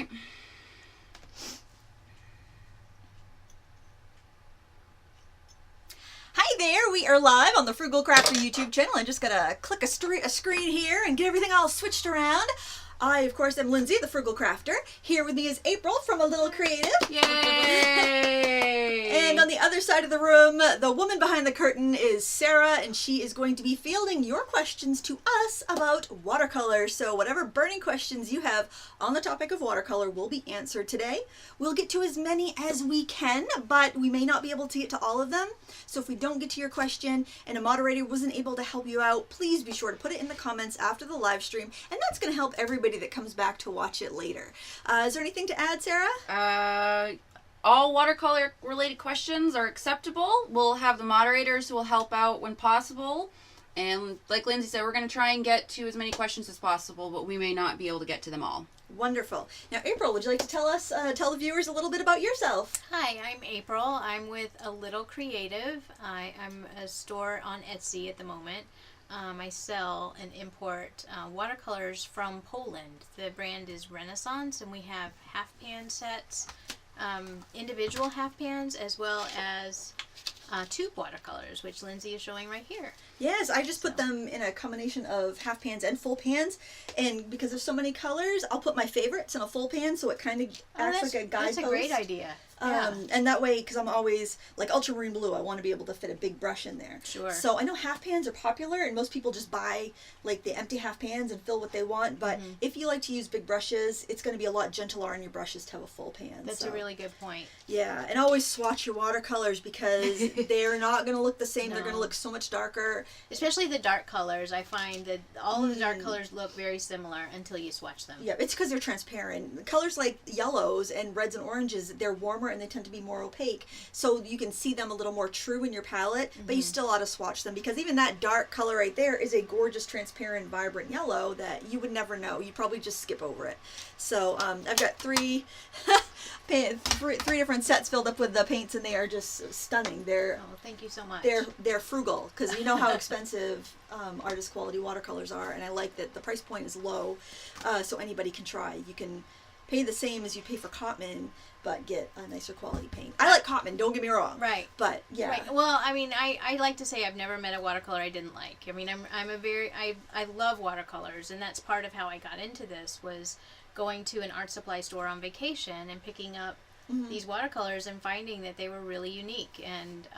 right. Hi there, we are live on the Frugal Crafter YouTube channel. I'm just gonna click a screen here and get everything all switched around. I, of course, am Lindsay, the Frugal Crafter. Here with me is April from A Little Creative. Yay! And on the other side of the room, the woman behind the curtain is Sarah, and she is going to be fielding your questions to us about watercolor. So whatever burning questions you have on the topic of watercolor will be answered today. We'll get to as many as we can, but we may not be able to get to all of them. So if we don't get to your question and a moderator wasn't able to help you out, please be sure to put it in the comments after the live stream, and that's going to help everybody that comes back to watch it later. Is there anything to add, Sarah? All watercolor related questions are acceptable. We'll have the moderators who will help out when possible. And like Lindsay said, we're going to try and get to as many questions as possible, but we may not be able to get to them all. Wonderful. Now, April, would you like to tell the viewers a little bit about yourself? Hi, I'm April. I'm with A Little Creative. I'm a store on Etsy at the moment. I sell and import watercolors from Poland. The brand is Renaissance, and we have half pan sets, individual half pans, as well as tube watercolors, which Lindsay is showing right here. Yes, I just put them in a combination of half pans and full pans, and because there's so many colors, I'll put my favorites in a full pan, so it kind of acts like a guidepost. That's a great idea. Yeah. And that way, because I'm always, like ultramarine blue, I want to be able to fit a big brush in there. Sure. So I know half pans are popular, and most people just buy like the empty half pans and fill what they want, but if you like to use big brushes, it's going to be a lot gentler on your brushes to have a full pan. That's a really good point. Yeah, and always swatch your watercolors because they're not going to look the same. No. They're going to look so much darker. Especially the dark colors. I find that all of the dark colors look very similar until you swatch them. Yeah, it's because they're transparent. Colors like yellows and reds and oranges, they're warmer and they tend to be more opaque, so you can see them a little more true in your palette, but you still ought to swatch them, because even that dark color right there is a gorgeous, transparent, vibrant yellow that you would never know. You'd probably just skip over it. So I've got three different sets filled up with the paints, and they are just stunning. They're thank you so much. They're frugal, because you know how expensive artist quality watercolors are, and I like that the price point is low, so anybody can try. You can pay the same as you pay for Cotman, but get a nicer quality paint. I like Cotman, don't get me wrong. Right. But yeah. Right. Well, I mean, I like to say I've never met a watercolor I didn't like. I mean, I love watercolors, and that's part of how I got into this, was going to an art supply store on vacation and picking up these watercolors and finding that they were really unique. And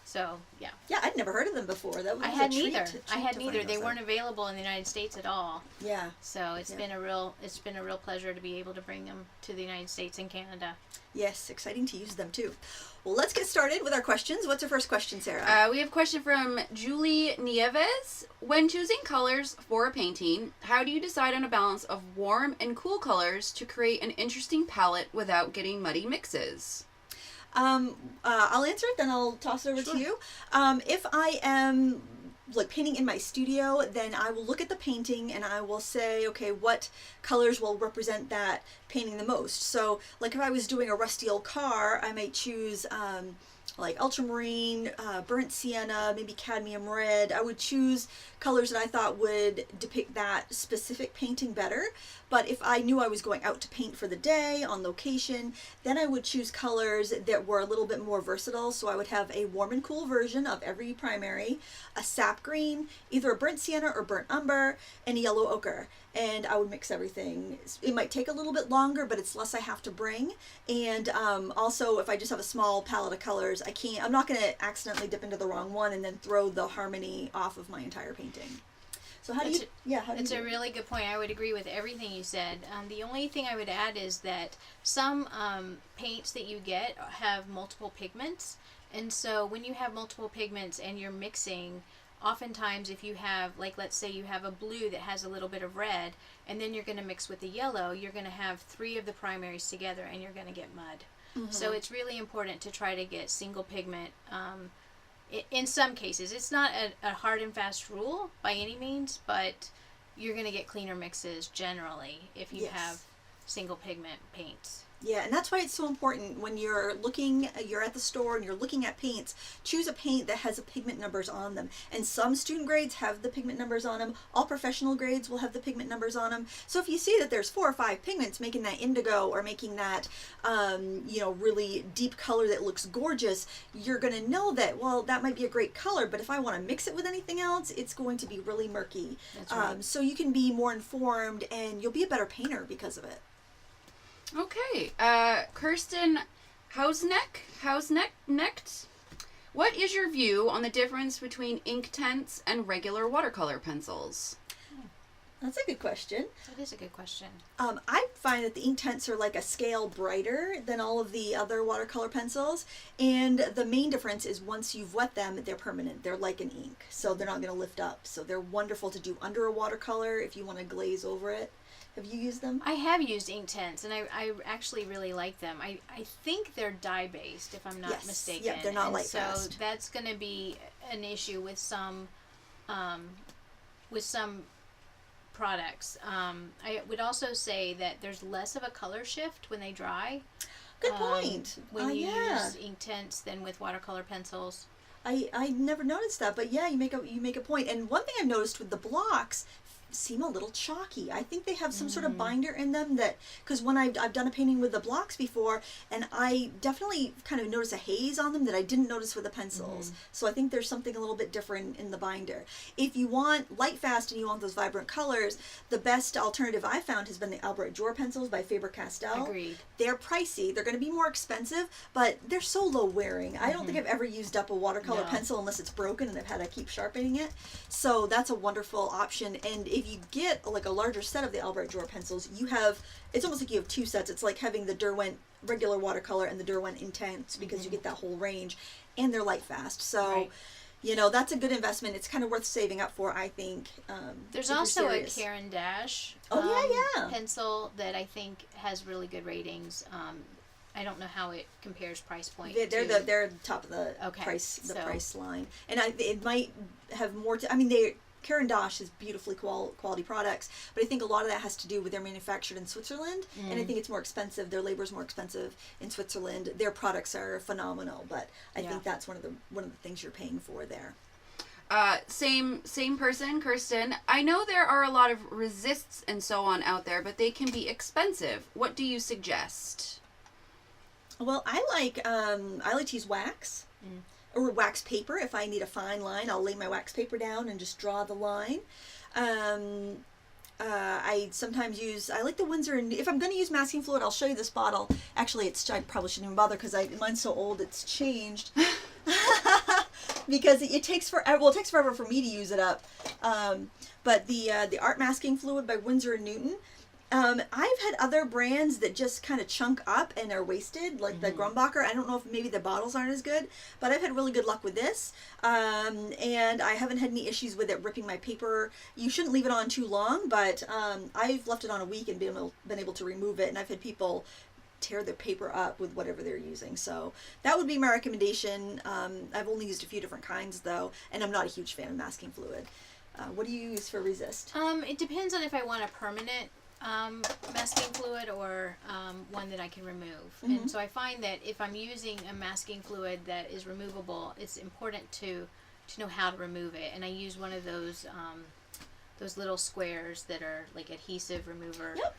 so, yeah. Yeah, I'd never heard of them before. That was I a had treat neither. to I had find neither. those They out. weren't available in the United States at all. Yeah. So it's been a real pleasure to be able to bring them to the United States and Canada. Yes, exciting to use them too. Well, let's get started with our questions. What's our first question, Sarah? We have a question from Julie Nieves. When choosing colors for a painting, how do you decide on a balance of warm and cool colors to create an interesting palette without getting muddy mixes? I'll answer it, then I'll toss it over to you. If I am like painting in my studio, then I will look at the painting and I will say, okay, what colors will represent that painting the most? So like if I was doing a rusty old car, I might choose like ultramarine, burnt sienna, maybe cadmium red. I would choose colors that I thought would depict that specific painting better. But if I knew I was going out to paint for the day on location, then I would choose colors that were a little bit more versatile. So I would have a warm and cool version of every primary, a sap green, either a burnt sienna or burnt umber, and a yellow ochre. And I would mix everything. It might take a little bit longer, but it's less I have to bring. And also, if I just have a small palette of colors, I'm not going to accidentally dip into the wrong one and then throw the harmony off of my entire painting. So how do you? It's a really good point. I would agree with everything you said. The only thing I would add is that some paints that you get have multiple pigments, and so when you have multiple pigments and you're mixing, oftentimes if you have, like, let's say you have a blue that has a little bit of red, and then you're going to mix with the yellow, you're going to have three of the primaries together, and you're going to get mud. So it's really important to try to get single pigment. In some cases, it's not a hard and fast rule by any means, but you're going to get cleaner mixes generally if you have single pigment paints. Yeah, and that's why it's so important when you're at the store and you're looking at paints, choose a paint that has the pigment numbers on them. And some student grades have the pigment numbers on them. All professional grades will have the pigment numbers on them. So if you see that there's 4 or 5 pigments making that indigo or making that, really deep color that looks gorgeous, you're going to know that, well, that might be a great color, but if I want to mix it with anything else, it's going to be really murky. That's right. So you can be more informed and you'll be a better painter because of it. Okay, Kirsten Hausnecht, what is your view on the difference between ink tints and regular watercolor pencils? That's a good question. That is a good question. I find that the ink tints are like a scale brighter than all of the other watercolor pencils, and the main difference is once you've wet them, they're permanent. They're like an ink, so they're not going to lift up. So they're wonderful to do under a watercolor if you want to glaze over it. Have you used them? I have used ink tints, and I actually really like them. I think they're dye-based, if I'm not Yes. mistaken. Yep, they're not and light so fast. that's going to be an issue with some products. I would also say that there's less of a color shift when they dry. Good point. When you yeah. use ink tints than with watercolor pencils. I never noticed that, but yeah, you make a point. And one thing I've noticed with the blocks seem a little chalky. I think they have some sort of binder in them that, because when I've done a painting with the blocks before, and I definitely kind of notice a haze on them that I didn't notice with the pencils. So I think there's something a little bit different in the binder. If you want light fast and you want those vibrant colors, the best alternative I found has been the Albrecht Dürer pencils by Faber-Castell. Agreed. They're pricey. They're going to be more expensive, but they're so low wearing. I don't think I've ever used up a watercolor pencil unless it's broken and I've had to keep sharpening it. So that's a wonderful option. And if you get like a larger set of the Albrecht Dürer pencils, it's almost like you have 2 sets. It's like having the Derwent regular watercolor and the Derwent Intense, because you get that whole range, and they're light fast. So, that's a good investment. It's kind of worth saving up for, I think. There's if also you're a serious. Caran d'Ache yeah. pencil that I think has really good ratings. I don't know how it compares price point. They're the top of the price line, and it might have more to. I mean, Caran d'Ache is beautifully quality products, but I think a lot of that has to do with they're manufactured in Switzerland, and I think it's more expensive. Their labor is more expensive in Switzerland. Their products are phenomenal, but I think that's one of the things you're paying for there. Same person, Kirsten. I know there are a lot of resists and so on out there, but they can be expensive. What do you suggest? Well, I like to use wax. Or wax paper. If I need a fine line, I'll lay my wax paper down and just draw the line. I sometimes I like the Winsor, and if I'm going to use masking fluid, I'll show you this bottle. Actually, I probably shouldn't even bother because mine's so old it's changed. Because it takes forever. Well, it takes forever for me to use it up. But the art masking fluid by Winsor & Newton. I've had other brands that just kind of chunk up and are wasted, like the Grumbacher. I don't know if maybe the bottles aren't as good, but I've had really good luck with this. And I haven't had any issues with it ripping my paper. You shouldn't leave it on too long, but I've left it on a week and been able to remove it. And I've had people tear their paper up with whatever they're using. So that would be my recommendation. I've only used a few different kinds, though, and I'm not a huge fan of masking fluid. What do you use for resist? It depends on if I want a permanent masking fluid or one that I can remove. And so I find that if I'm using a masking fluid that is removable, it's important to know how to remove it. And I use one of those little squares that are like adhesive remover. Yep.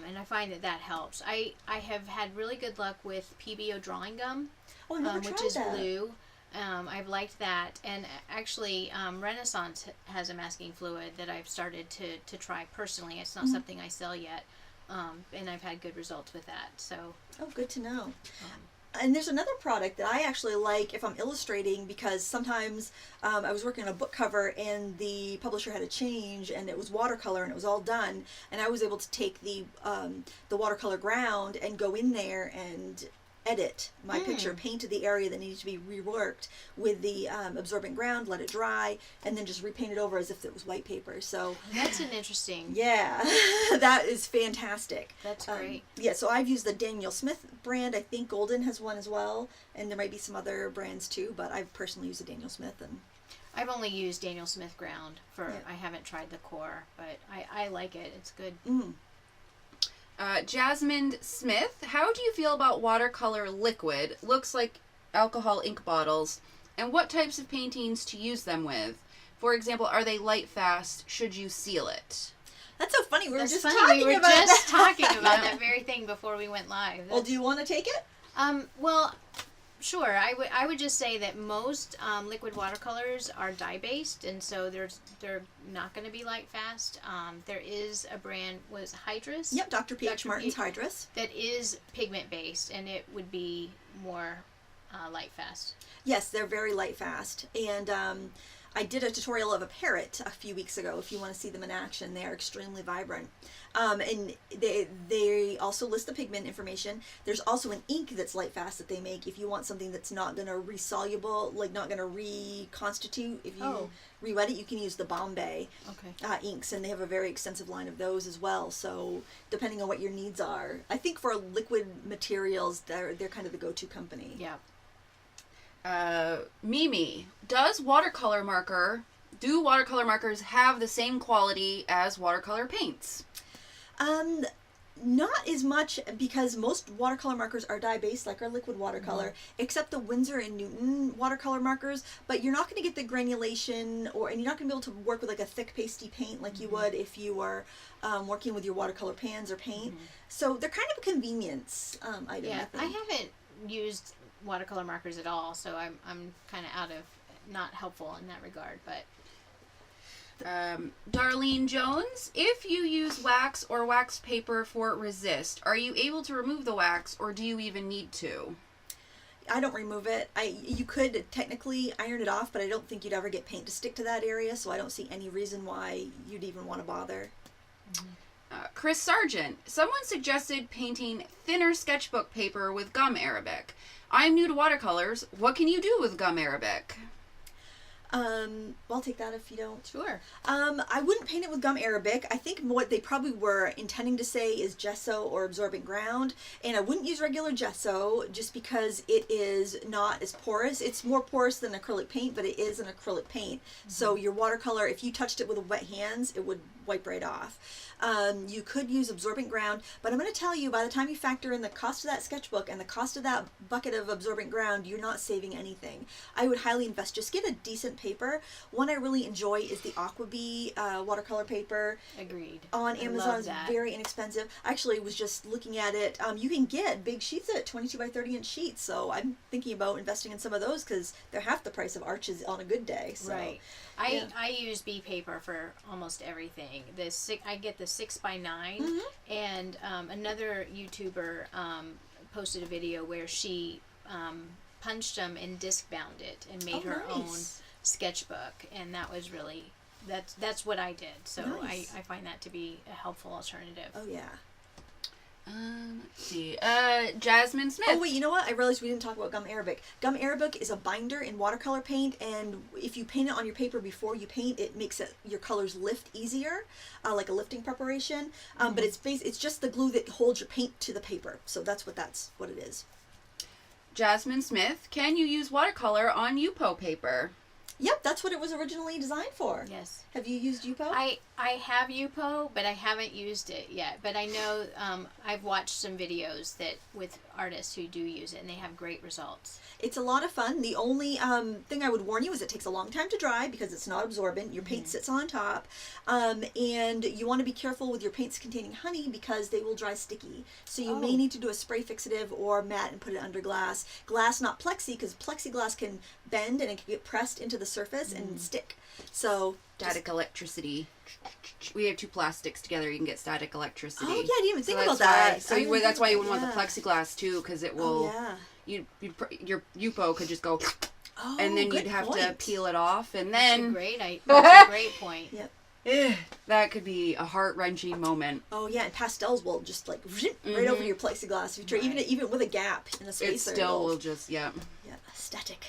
And I find that helps. I have had really good luck with PBO drawing gum, Oh, I've never tried which is that. blue. I've liked that, and actually Renaissance has a masking fluid that I've started to try personally. It's not something I sell yet, and I've had good results with that. So Oh, good to know. And there's another product that I actually like if I'm illustrating, because sometimes I was working on a book cover and the publisher had a change and it was watercolor and it was all done, and I was able to take the watercolor ground and go in there and edit my picture, painted the area that needed to be reworked with the absorbent ground, let it dry, and then just repaint it over as if it was white paper. So that's an interesting. yeah, that is fantastic. That's great. Yeah, so I've used the Daniel Smith brand. I think Golden has one as well, and there might be some other brands too, but I've personally used the Daniel Smith. And I've only used Daniel Smith ground I haven't tried the core, but I like it. It's good. Jasmine Smith, how do you feel about watercolor liquid? Looks like alcohol ink bottles. And what types of paintings to use them with? For example, are they light fast? Should you seal it? That's so funny. We were That's just funny. talking We were about just that. talking about that very thing before we went live. Well, do you want to take it? Well, sure. I would just say that most liquid watercolors are dye based, and so they're not going to be light fast. There is a brand was Hydrus. Yep, Dr. P.H. Dr. Martin's P- Hydrus. That is pigment based, and it would be more light fast. Yes, they're very light fast. And I did a tutorial of a parrot a few weeks ago. If you want to see them in action, they are extremely vibrant. And they also list the pigment information. There's also an ink that's light fast that they make if you want something that's not going to resoluble, like not going to reconstitute. If you re-wet it, you can use the Bombay inks, and they have a very extensive line of those as well. So depending on what your needs are, I think for liquid materials, they're kind of the go-to company. Yeah. Mimi, do watercolor markers have the same quality as watercolor paints? Not as much, because most watercolor markers are dye-based, like our liquid watercolor, except the Winsor and Newton watercolor markers. But you're not going to get the granulation, and you're not going to be able to work with like a thick pasty paint like you would if you were working with your watercolor pans or paint. So they're kind of a convenience item. Yeah, I think. I haven't used watercolor markers at all, so I'm kind of out of not helpful in that regard. But Darlene Jones, if you use wax or wax paper for resist, are you able to remove the wax, or do you even need to? I don't remove it. You could technically iron it off, but I don't think you'd ever get paint to stick to that area, so I don't see any reason why you'd even want to bother. Chris Sargent, someone suggested painting thinner sketchbook paper with gum arabic. I'm new to watercolors. What can you do with gum arabic? I'll take that if you don't. sure. I wouldn't paint it with gum arabic. I think what they probably were intending to say is gesso or absorbent ground, and I wouldn't use regular gesso just because it is not as porous. It's more porous than acrylic paint, but it is an acrylic paint. So your watercolor, if you touched it with wet hands, it would wipe right off. You could use absorbent ground, but I'm going to tell you, by the time you factor in the cost of that sketchbook and the cost of that bucket of absorbent ground, you're not saving anything. I would highly invest. Just get a decent paper. One I really enjoy is the Aqua Bee watercolor paper. Agreed. On I Amazon. love It's that. very inexpensive. I actually was just looking at it. You can get big sheets at 22 by 30 inch sheets, so I'm thinking about investing in some of those because they're half the price of Arches on a good day. So. Right. I use bee paper for almost everything. I get the 6x9, and another YouTuber posted a video where she punched them and disc bound it and made her own sketchbook, and that was really that's what I did. So Nice. I find that to be a helpful alternative. Oh yeah. Let's see. Jasmine Smith. Oh wait, you know what? I realized we didn't talk about gum arabic. Gum arabic is a binder in watercolor paint, and if you paint it on your paper before you paint, it makes your colors lift easier, like a lifting preparation. But it's just the glue that holds your paint to the paper. So that's what it is. Jasmine Smith, can you use watercolor on Yupo paper? Yep, that's what it was originally designed for. Yes. Have you used Yupo? I have Yupo, but I haven't used it yet. But I know I've watched some videos that with artists who do use it, and they have great results. It's a lot of fun. The only thing I would warn you is it takes a long time to dry because it's not absorbent. Your paint sits on top. And you want to be careful with your paints containing honey because they will dry sticky. So you may need to do a spray fixative or matte and put it under glass. Glass, not plexi, because plexiglass can bend and it can get pressed into the surface and stick. So Static electricity. We have two plastics together. You can get static electricity. Oh yeah, I didn't even think about that's that. Why, that's why you wouldn't want the plexiglass too, because it will. Oh, yeah. Your Yupo could just go, Oh, and then good you'd have to point. peel it off, and That's a then great point. Yep. that could be a heart-wrenching moment. Oh yeah, and pastels will just like right over your plexiglass. If you try, even with a gap in a spacer, It still will just Yeah, static.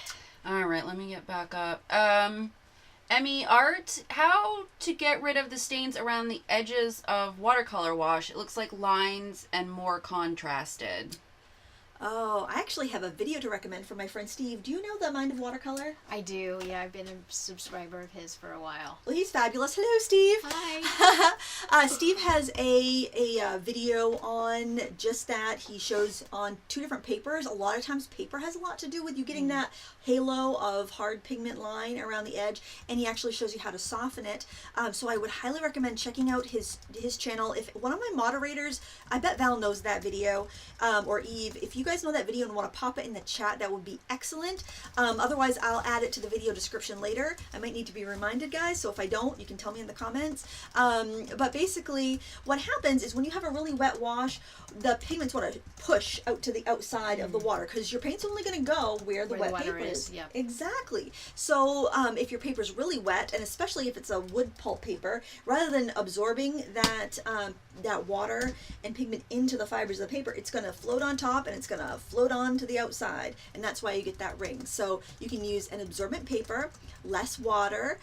All right, let me get back up. Emmy Art, how to get rid of the stains around the edges of watercolor wash? It looks like lines and more contrasted. Oh, I actually have a video to recommend from my friend Steve. Do you know the Mind of Watercolor? I do. Yeah, I've been a subscriber of his for a while. Well, he's fabulous. Hello, Steve. Hi. Steve has a video on just that. He shows on 2 different papers. A lot of times paper has a lot to do with you getting that halo of hard pigment line around the edge, and he actually shows you how to soften it. So I would highly recommend checking out his channel. If one of my moderators, I bet Val knows that video, or Eve, if you guys know that video and want to pop it in the chat, that would be excellent. Otherwise, I'll add it to the video description later. I might need to be reminded, guys, so if I don't, you can tell me in the comments. But basically, what happens is when you have a really wet wash, the pigments want to push out to the outside of the water, because your paint's only going to go where the wet paper is. Yep. Exactly. So if your paper's really wet, and especially if it's a wood pulp paper, rather than absorbing that that water and pigment into the fibers of the paper, it's going to float on top and it's going to float on to the outside, and that's why you get that ring. So you can use an absorbent paper, less water,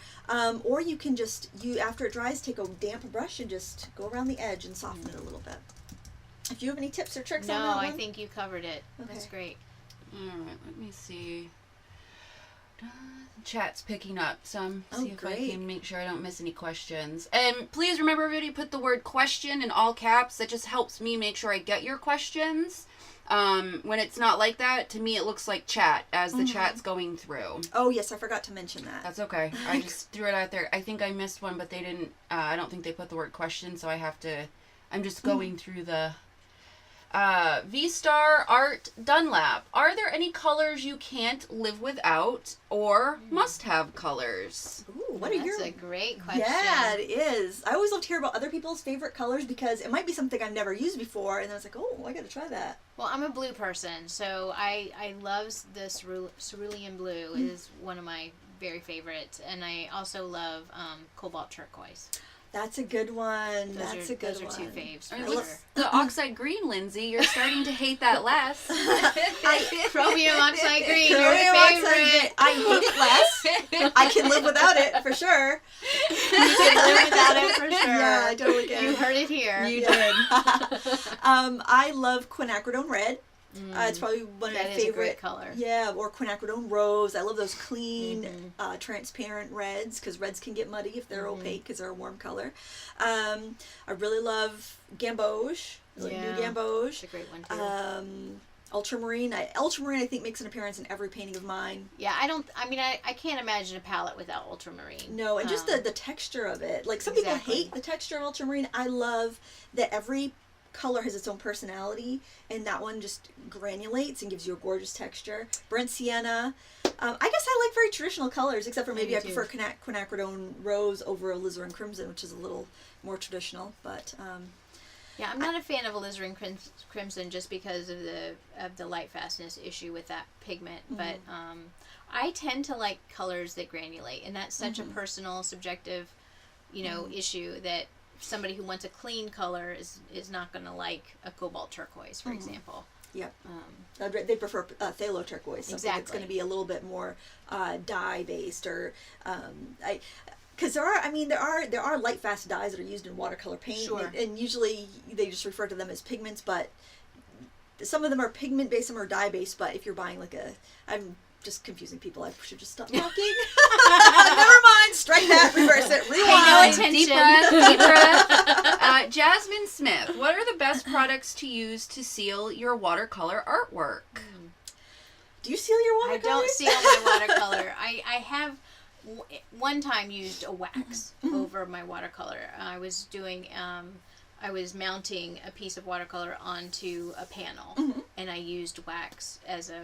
or you can just, after it dries, take a damp brush and just go around the edge and soften it a little bit. If you have any tips or tricks on that No, one? I think you covered it. Okay. That's great. All right, let me see. Chat's picking up some. See if I can make sure I don't miss any questions. And please remember, everybody, put the word question in all caps. That just helps me make sure I get your questions. When it's not like that, to me it looks like chat as the chat's going through. Oh yes, I forgot to mention that. That's okay. I just threw it out there. I think I missed one, but they didn't. I don't think they put the word question, so I have to. I'm just going through the. V-Star Art Dunlap. Are there any colors you can't live without or must-have colors? Ooh, what are your... That's a great question. Yeah, it is. I always love to hear about other people's favorite colors because it might be something I've never used before, and I was like, oh, I gotta try that. Well, I'm a blue person, so I love the cerulean blue is one of my very favorites, and I also love cobalt turquoise. That's a good one. That's a good one. Those are 2 faves. I mean, For sure. the oxide green, Lindsay. You're starting to hate that less. Chromium oxide green, your Chromium oxide favorite. green. I hate it less. I can live without it for sure. You can live without it for sure. Yeah, I totally can. You heard it here. You did. I love quinacridone red. It's probably one of my That is a favorite. great color. Yeah, or quinacridone rose. I love those clean, transparent reds because reds can get muddy if they're opaque because they're a warm color. I really love gamboge. New gamboge. It's a great one too. Ultramarine. Ultramarine I think makes an appearance in every painting of mine. Yeah, I can't imagine a palette without ultramarine. No, and just the texture of it. Like some people hate the texture of ultramarine. I love that every color has its own personality, and that one just granulates and gives you a gorgeous texture. Burnt sienna. I guess I like very traditional colors, except for maybe I prefer quinacridone rose over alizarin crimson, which is a little more traditional. But yeah, I'm not a fan of alizarin crimson just because of the light fastness issue with that pigment. But I tend to like colors that granulate, and that's such a personal, subjective, issue that somebody who wants a clean color is not going to like a cobalt turquoise, for example. Yep. They prefer phthalo turquoise, something that's going to be a little bit more dye based, or because there are light fast dyes that are used in watercolor paint, and usually they just refer to them as pigments, but some of them are pigment based, some are dye based. But if you're buying I'm just confusing people. I should just stop talking. Never mind. Strike that. Reverse it. Rewind. Pay no attention. Deep breath. Jasmine Smith. What are the best products to use to seal your watercolor artwork? Do you seal your watercolor? I don't seal my watercolor. I have one time used a wax over my watercolor. I was doing. I was mounting a piece of watercolor onto a panel, and I used wax as a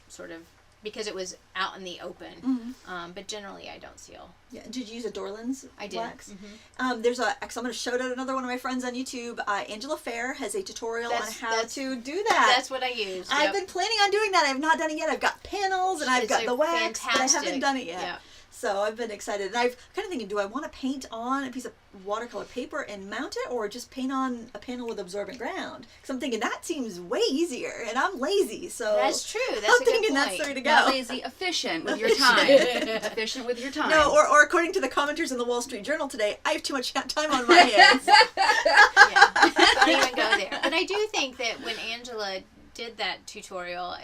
sort of. Because it was out in the open, but generally I don't seal. Yeah. Did you use a Dorland's wax? I did. There's I'm going to shout out another one of my friends on YouTube. Angela Fair has a tutorial on how to do that. That's what I use. I've been planning on doing that. I've not done it yet. I've got panels and I've got the wax, but I haven't done it yet. Yep. So I've been excited. And I've kind of thinking, do I want to paint on a piece of watercolor paper and mount it, or just paint on a panel with absorbent ground? Because I'm thinking that seems way easier, and I'm lazy. So that's true. That's I'm a thinking good that's point. the way to go. Not lazy, efficient with your time. Efficient with your time. No, or according to the commenters in the Wall Street Journal today, I have too much time on my hands. Yeah, don't even go there. But I do think that when Angela did that tutorial.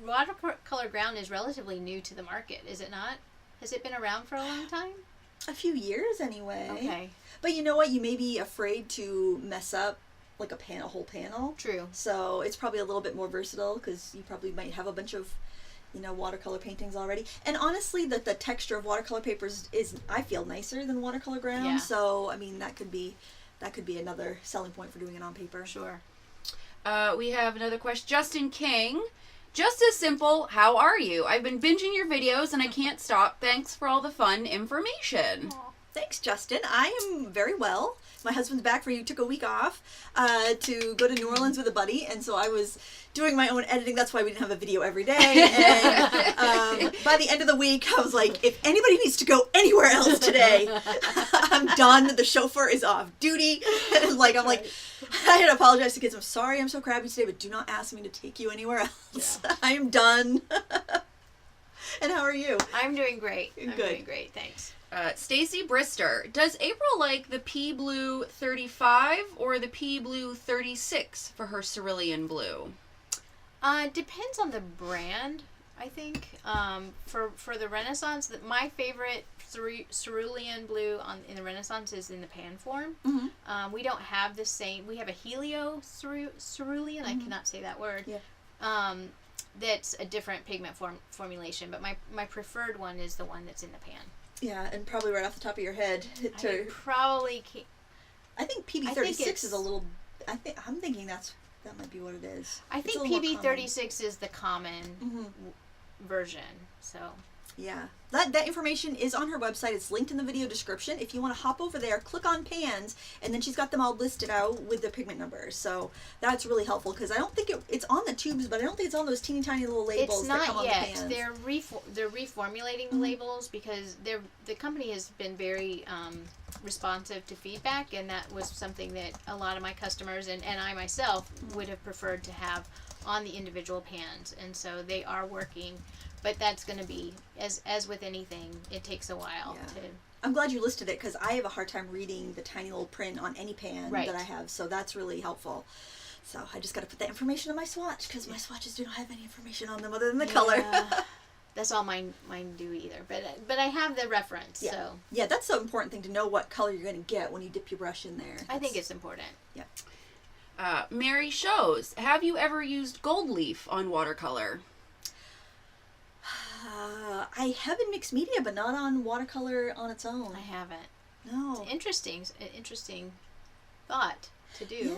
Watercolor ground is relatively new to the market, is it not? Has it been around for a long time? A few years anyway. Okay. But you know what? You may be afraid to mess up like a whole panel. True. So it's probably a little bit more versatile because you probably might have a bunch of, watercolor paintings already. And honestly, the texture of watercolor papers is, I feel, nicer than watercolor ground. Yeah. So, I mean, that could be another selling point for doing it on paper. Sure. We have another question. Justin King. Just as simple, how are you? I've been binging your videos and I can't stop. Thanks for all the fun information. Aww. Thanks, Justin. I am very well. My husband's back for you. Took a week off to go to New Orleans with a buddy, and so I was doing my own editing. That's why we didn't have a video every day. And by the end of the week, I was like, if anybody needs to go anywhere else today, I'm done. The chauffeur is off duty. And I had to apologize to kids. I'm sorry I'm so crabby today, but do not ask me to take you anywhere else. Yeah. I am done. And how are you? I'm doing great. Good. I'm doing great, thanks. Stacy Brister. Does April like the P Blue 35 or the P Blue 36 for her cerulean blue? Depends on the brand, I think. For the Renaissance, my favorite cerulean blue in the Renaissance is in the pan form. Mm-hmm. We don't have the same. We have a helio cerulean. Mm-hmm. I cannot say that word. Yeah. That's a different pigment formulation, but my preferred one is the one that's in the pan. Yeah, and probably right off the top of your head. Probably. I think PB36 is a little. I'm thinking that might be what it is. I think PB36 is the common version. So. Yeah, that information is on her website. It's linked in the video description. If you want to hop over there, click on pans, and then she's got them all listed out with the pigment numbers. So that's really helpful because I don't think it's on the tubes, but I don't think it's on those teeny tiny little labels. It's that come not on yet. The pans. They're reformulating the labels because the company has been very responsive to feedback, and that was something that a lot of my customers and I myself would have preferred to have on the individual pans, and so they are working. But that's going to be, as with anything, it takes a while to... I'm glad you listed it because I have a hard time reading the tiny little print on any pan that I have, so that's really helpful. So I just got to put that information on my swatch because my swatches do not have any information on them other than the color. That's all mine do either, but I have the reference. Yeah. So that's the important thing, to know what color you're going to get when you dip your brush in there. I think it's important. Yeah. Mary Shows. Have you ever used gold leaf on watercolor? I have in mixed media, but not on watercolor on its own. I haven't. No. It's interesting thought to do.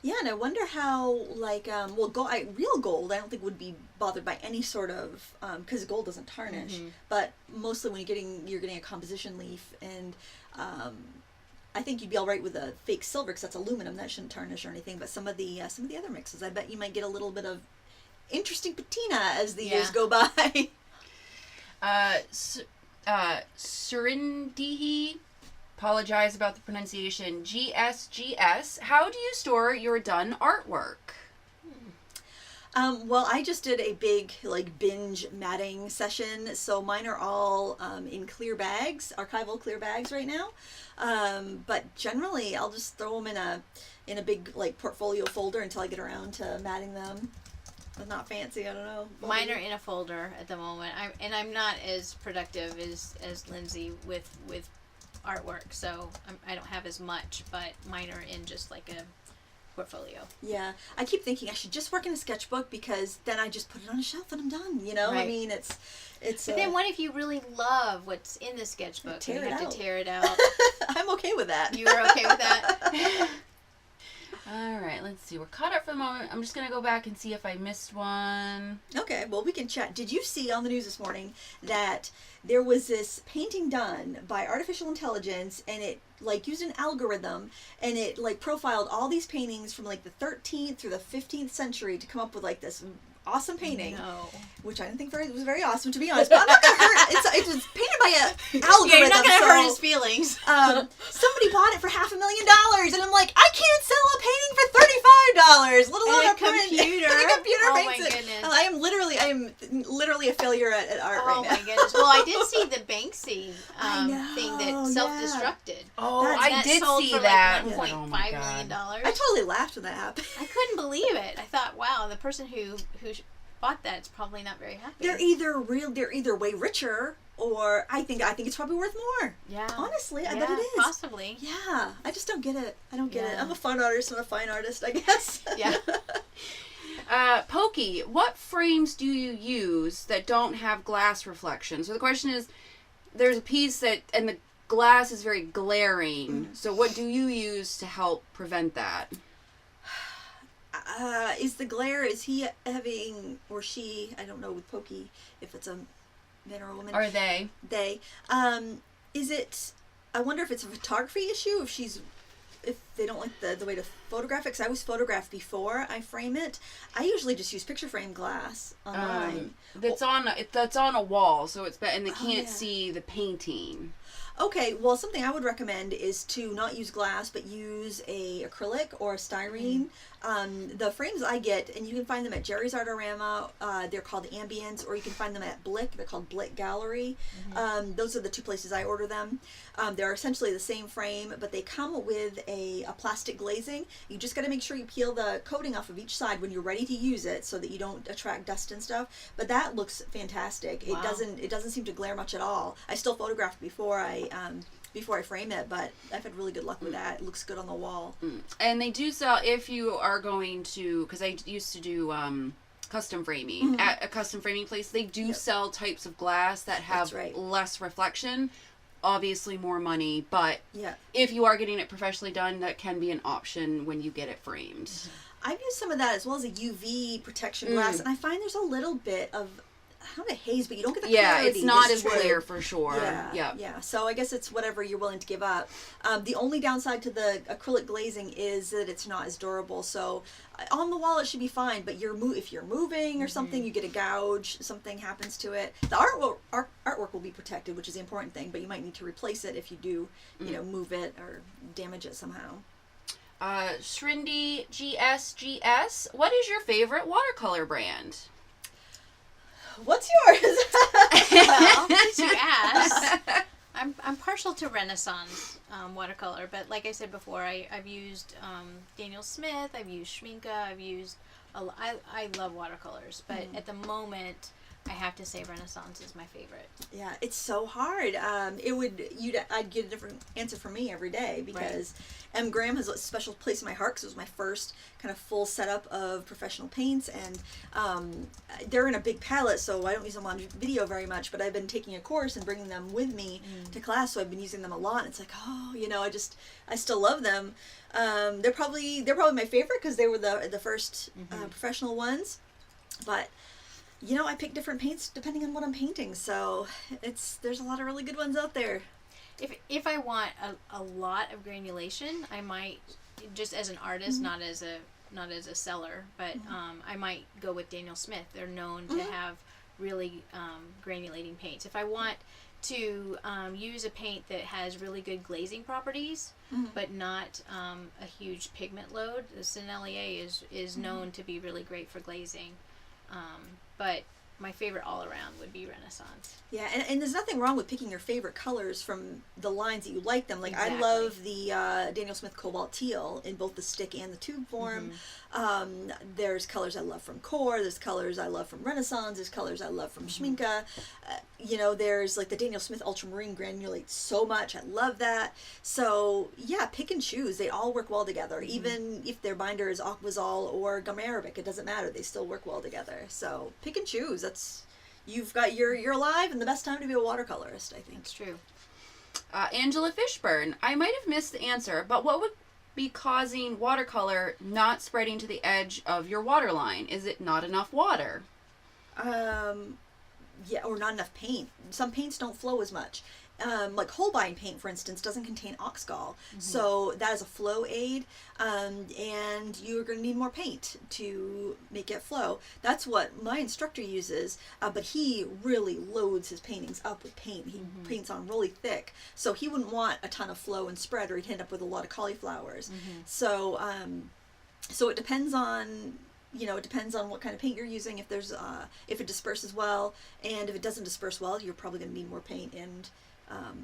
Yeah, and I wonder how, real gold I don't think would be bothered by any sort of, because gold doesn't tarnish, but mostly when you're getting a composition leaf, and I think you'd be all right with a fake silver because that's aluminum, that shouldn't tarnish or anything, but some of the other mixes, I bet you might get a little bit of interesting patina as the years go by. Surindihi, apologize about the pronunciation, GSGS. How do you store your done artwork? Well, I just did a big binge matting session, so mine are all in clear bags, archival clear bags right now. But generally, I'll just throw them in a big portfolio folder until I get around to matting them. But not fancy, I don't know. Mine are in a folder at the moment. I'm not as productive as Lindsay with artwork, so I don't have as much, but mine are in just like a portfolio. Yeah, I keep thinking I should just work in a sketchbook because then I just put it on a shelf and I'm done. Right. I mean, it's. But then what if you really love what's in the sketchbook? You have to tear it out. I'm okay with that. You are okay with that? All right, let's see. We're caught up for the moment. I'm just going to go back and see if I missed one. Okay, well, we can chat. Did you see on the news this morning that there was this painting done by artificial intelligence, and it used an algorithm, and it profiled all these paintings from the 13th through the 15th century to come up with this awesome painting, which I didn't think was very awesome, to be honest. But I'm not gonna hurt. It was painted by an algorithm. Yeah, you're not gonna hurt his feelings. Somebody bought it for $500,000, and I'm like, I can't sell a painting for Little on a print. computer. The computer Oh paints my it. goodness. I am literally a failure at art Oh right now. my goodness. Well, I did see the Banksy I know, thing that yeah. self-destructed. Oh, That's- I That did sold see for that. Like Oh $1.5 my million. God. I totally laughed when that happened. I couldn't believe it. I thought, wow, the person who bought that is probably not very happy. They're either way richer, or I think it's probably worth more. Yeah. Honestly, I bet it is. Possibly. Yeah, I just don't get it. I don't get it. Yeah. I'm a fun artist, not a fine artist, I guess. Yeah. Pokey, what frames do you use that don't have glass reflection? So the question is, there's a piece and the glass is very glaring. So what do you use to help prevent that? Is the glare, is he having, or she, I don't know with Pokey, if it's a man or a woman. Are they? They. Is it, I wonder if it's a photography issue, if they don't like the way to photograph it, because I always photograph before I frame it. I usually just use picture frame glass on mine. That's on a wall, so it's and they can't yeah. see the painting. Okay, well, something I would recommend is to not use glass, but use a acrylic or a styrene. The frames I get, and you can find them at Jerry's Artorama, they're called Ambience, or you can find them at Blick, they're called Blick Gallery. Those are the two places I order them. They're essentially the same frame, but they come with a plastic glazing. You just got to make sure you peel the coating off of each side when you're ready to use it, so that you don't attract dust and stuff. But that looks fantastic. Wow. It doesn't seem to glare much at all. I still photographed before I frame it, but I've had really good luck with that. It looks good on the wall. And they do sell, if you are going to, because I used to do custom framing at a custom framing place, they do sell types of glass that have That's right. less reflection. Obviously more money, but Yeah. if you are getting it professionally done, that can be an option when you get it framed. I've used some of that as well as a UV protection glass, and I find there's a little bit of, I don't know, haze, but you don't get the clarity. It's not that's as true. clear for sure. Yeah. So I guess it's whatever you're willing to give up. The only downside to the acrylic glazing is that it's not as durable. So on the wall it should be fine, but if you're moving or something, you get a gouge, something happens to it. The artwork will be protected, which is the important thing, but you might need to replace it if you do, move it or damage it somehow. Shrindy GSGS, what is your favorite watercolor brand? What's yours? Well, since you asked, I'm partial to Renaissance watercolor, but like I said before, I've used Daniel Smith, I've used Schminke, I love watercolors, but at the moment, I have to say Renaissance is my favorite. Yeah, it's so hard. I'd get a different answer from me every day because M. Graham has a special place in my heart because it was my first kind of full setup of professional paints, and they're in a big palette, so I don't use them on video very much, but I've been taking a course and bringing them with me to class, so I've been using them a lot, and it's like, I still love them. They're probably my favorite because they were the first professional ones, but I pick different paints depending on what I'm painting, so there's a lot of really good ones out there. If I want a lot of granulation, I might, just as an artist, not as a seller, but I might go with Daniel Smith. They're known to have really granulating paints. If I want to use a paint that has really good glazing properties, but not a huge pigment load, the Sennelier is known to be really great for glazing. But my favorite all around would be Renaissance. Yeah, and there's nothing wrong with picking your favorite colors from the lines that you like them. Like, Exactly. I love the Daniel Smith Cobalt Teal in both the stick and the tube form. There's colors I love from Core, there's colors I love from Renaissance, there's colors I love from Schminke. There's like the Daniel Smith Ultramarine granulates so much. I love that. So, yeah, pick and choose. They all work well together. Even if their binder is Aquazol or Gum Arabic, it doesn't matter. They still work well together. So, pick and choose. You're alive and the best time to be a watercolorist, I think. It's true. Angela Fishburne, I might have missed the answer, but what would be causing watercolor not spreading to the edge of your waterline? Is it not enough water? Yeah, or not enough paint. Some paints don't flow as much. Like Holbein paint, for instance, doesn't contain oxgall, so that is a flow aid, and you're going to need more paint to make it flow. That's what my instructor uses, but he really loads his paintings up with paint. He paints on really thick, so he wouldn't want a ton of flow and spread, or he'd end up with a lot of cauliflowers. So So it depends on, it depends on what kind of paint you're using. If there's, if it disperses well, and if it doesn't disperse well, you're probably going to need more paint. And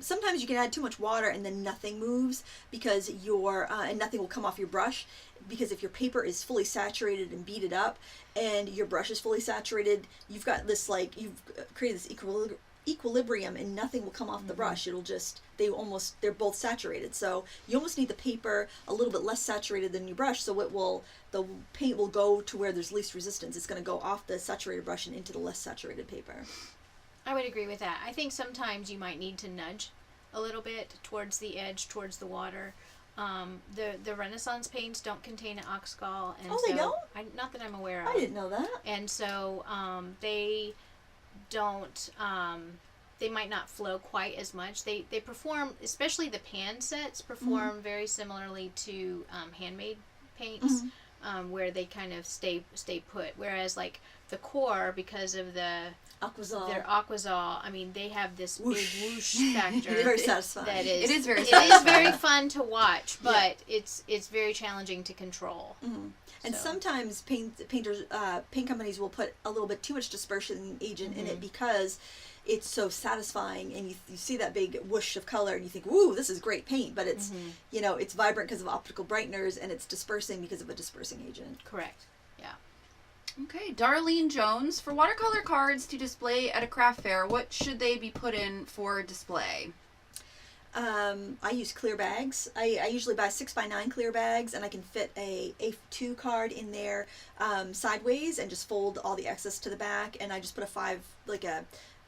sometimes you can add too much water and then nothing moves because and nothing will come off your brush, because if your paper is fully saturated and beaded up and your brush is fully saturated, you've got this, you've created this equilibrium and nothing will come off the brush. It'll just, they're both saturated. So you almost need the paper a little bit less saturated than your brush, so the paint will go to where there's least resistance. It's going to go off the saturated brush and into the less saturated paper. I would agree with that. I think sometimes you might need to nudge a little bit towards the edge, towards the water. The Renaissance paints don't contain an oxgall, and they don't? Not that I'm aware of. I didn't know that. And so they don't. They might not flow quite as much. They perform, especially the pan sets, perform very similarly to handmade paints, where they kind of stay put. Whereas like the core, because of their Aquazol, I mean, they have this big whoosh factor. It's very satisfying. It is very satisfying. It is very fun to watch, but it's very challenging to control. And sometimes paint companies will put a little bit too much dispersion agent in it because it's so satisfying, and you see that big whoosh of color and you think, "Ooh, this is great paint," but it's it's vibrant because of optical brighteners, and it's dispersing because of a dispersing agent. Correct. Yeah. Okay, Darlene Jones, for watercolor cards to display at a craft fair, what should they be put in for display? I use clear bags. I usually buy 6x9 clear bags, and I can fit a A2 card in there sideways and just fold all the excess to the back, and I just put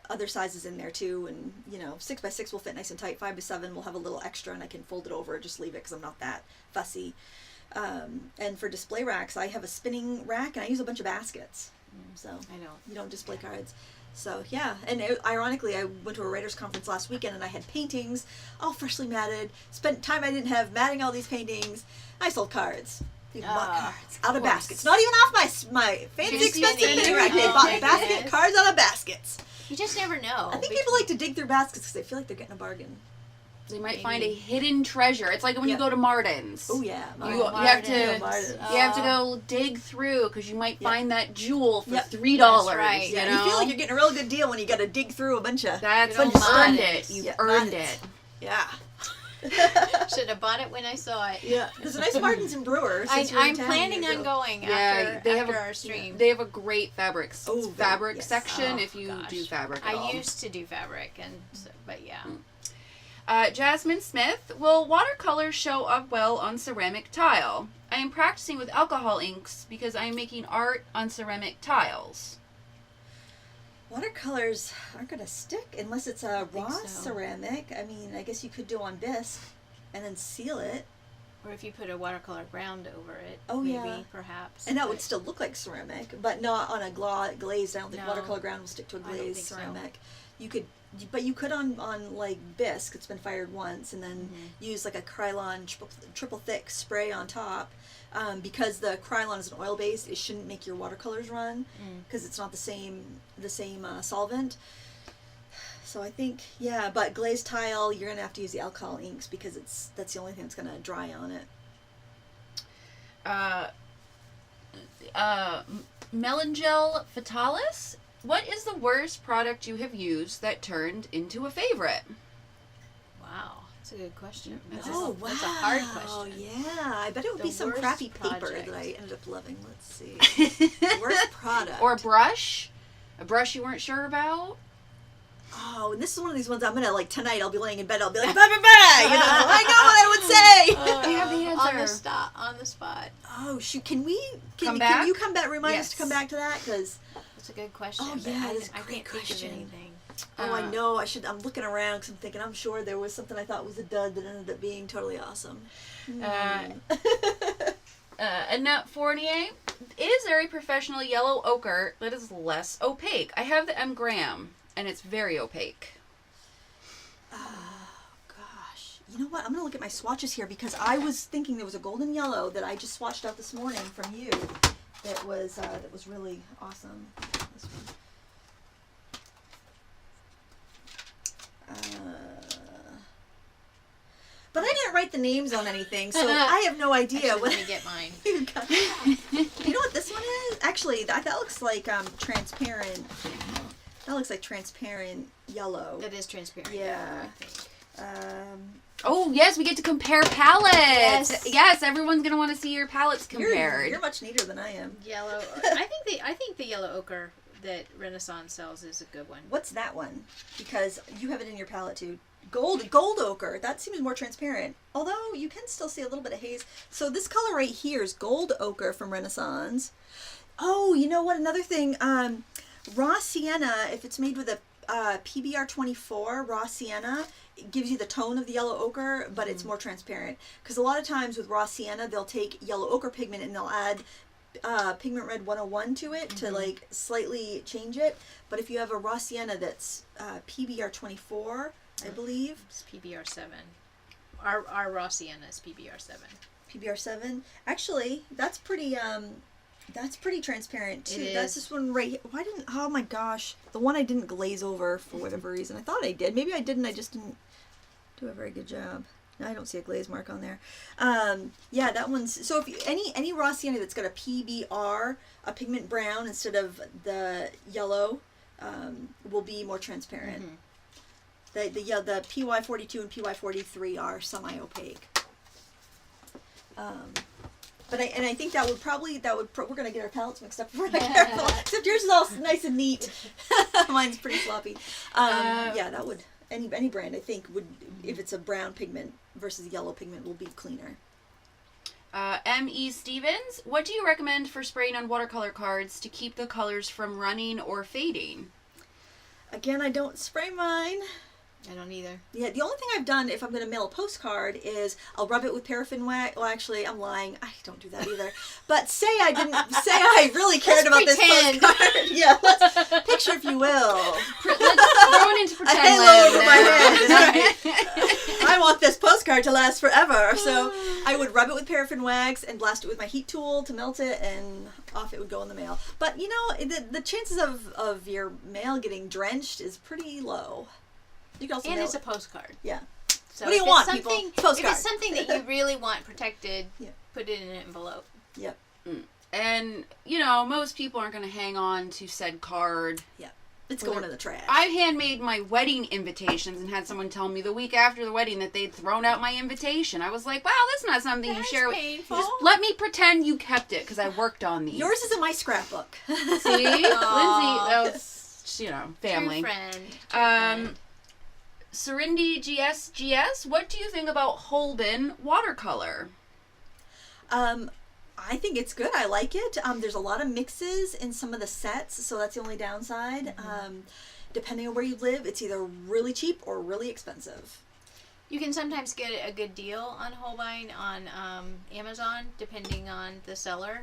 other sizes in there too, and 6x6 will fit nice and tight. 5x7 will have a little extra, and I can fold it over and just leave it because I'm not that fussy. And for display racks, I have a spinning rack, and I use a bunch of baskets. So you don't display cards. So yeah, and ironically, I went to a writers conference last weekend, and I had paintings all freshly matted. Spent time I didn't have matting all these paintings. I sold cards. People bought cards out of baskets. Not even off my fancy expensive spinning rack. They bought cards out of baskets. You just never know. I think people like to dig through baskets because they feel like they're getting a bargain. They might find a hidden treasure. It's like when you go to Martin's. Oh yeah, you have to go dig through because you might find that jewel for $3. That's right. You feel like you're getting a real good deal when you got to dig through a bunch of. That's when you earned it. You earned it. Yeah. Should have bought it when I saw it. Yeah, there's a nice Martins and Brewers. I'm planning on going after our stream. They have a great fabric section if you do fabric at all. I used to do fabric, but yeah. Jasmine Smith, will watercolors show up well on ceramic tile? I am practicing with alcohol inks because I am making art on ceramic tiles. Watercolors aren't going to stick unless it's a raw ceramic. I mean, I guess you could do on bisque and then seal it. Or if you put a watercolor ground over it. Oh, maybe, perhaps. And that would still look like ceramic, but not on a glazed. I don't think watercolor ground will stick to a glazed ceramic. So. You could on like bisque. It's been fired once, and then use like a Krylon triple thick spray on top. Because the Krylon is an oil based, it shouldn't make your watercolors run because it's not the same solvent. So I think but glazed tile, you're gonna have to use the alcohol inks because that's the only thing that's gonna dry on it. Melangel Fatalis, what is the worst product you have used that turned into a favorite? Wow. That's a good question. That's a hard question. Oh, yeah. I bet it would be some crappy paper that I ended up loving. Let's see. Worst product. Or brush? A brush you weren't sure about? Oh, and this is one of these ones I'm going to, tonight I'll be laying in bed, I'll be like, I know what I would say. You have the answer. On the spot. Oh, shoot. Can you come back, remind us to come back to that? Because that's a good question. Oh, yeah, that's a great question. Anything. Oh, I know. I'm looking around because I'm thinking, I'm sure there was something I thought was a dud that ended up being totally awesome. Annette Fournier, is there a professional yellow ochre that is less opaque? I have the M. Graham, and it's very opaque. Oh, gosh. You know what? I'm going to look at my swatches here because I was thinking there was a golden yellow that I just swatched out this morning from you that was really awesome. This one. But I didn't write write the names on anything, so I have no idea. Actually, let me get mine. You know what this one is? Actually, that looks like transparent. That looks like transparent yellow. That is transparent. Yeah. I think. Oh, yes, we get to compare palettes. Yes. Yes, everyone's going to want to see your palettes compared. You're much neater than I am. Yellow. I think the yellow ochre that Renaissance sells is a good one. What's that one? Because you have it in your palette too. Gold ochre. That seems more transparent. Although you can still see a little bit of haze. So this color right here is gold ochre from Renaissance. Oh, you know what? Another thing. Raw sienna. If it's made with a PBR 24 raw sienna, it gives you the tone of the yellow ochre, but it's more transparent. Because a lot of times with raw sienna, they'll take yellow ochre pigment and they'll add pigment red 101 to it to like slightly change it. But if you have a raw sienna that's PBR 24, I believe. It's PBR 7. Our raw sienna is PBR 7. PBR 7. Actually, that's pretty transparent too. It That's is. this one right here. Oh my gosh. The one I didn't glaze over for whatever reason. I thought I did. Maybe I didn't. I just didn't do a very good job. I don't see a glaze mark on there. Yeah, that one's, so if you, any raw sienna that's got a PBR, a pigment brown instead of the yellow, will be more transparent. The PY42 and PY43 are semi-opaque. But I think that would we're gonna get our palettes mixed up if we're not careful. Except yours is all nice and neat. Mine's pretty sloppy. Yeah, that would any brand I think would, if it's a brown pigment versus yellow pigment, will be cleaner. M.E. Stevens, what do you recommend for spraying on watercolor cards to keep the colors from running or fading? Again, I don't spray mine. I don't either. Yeah, the only thing I've done if I'm going to mail a postcard is I'll rub it with paraffin wax. Well, actually, I'm lying. I don't do that either. But say I really cared about pretend. this postcard. Yeah, let's picture, if you will. Let's throw it into A pretend halo land over my head. I want this postcard to last forever. So I would rub it with paraffin wax and blast it with my heat tool to melt it, and off it would go in the mail. But you know, the chances of your mail getting drenched is pretty low. You can also And mail it's a it. postcard. Yeah. So What do you if want, it's people? something- Postcard. If it's something that you really want protected, Yeah. put it in an envelope. Yep. And, you know, most people aren't going to hang on to said card. Yeah. It's going in the trash. I've handmade my wedding invitations and had someone tell me the week after the wedding that they'd thrown out my invitation. I was like, wow, that's not something you That's share with... painful. Just let me pretend you kept it, because I worked on these. Yours is in my scrapbook. See? Lindsay, that was, you know, family. True friend. True friend. Serindy GS, what do you think about Holben watercolor? I think it's good. I like it. There's a lot of mixes in some of the sets, so that's the only downside. Depending on where you live, it's either really cheap or really expensive. You can sometimes get a good deal on Holbein on Amazon, depending on the seller,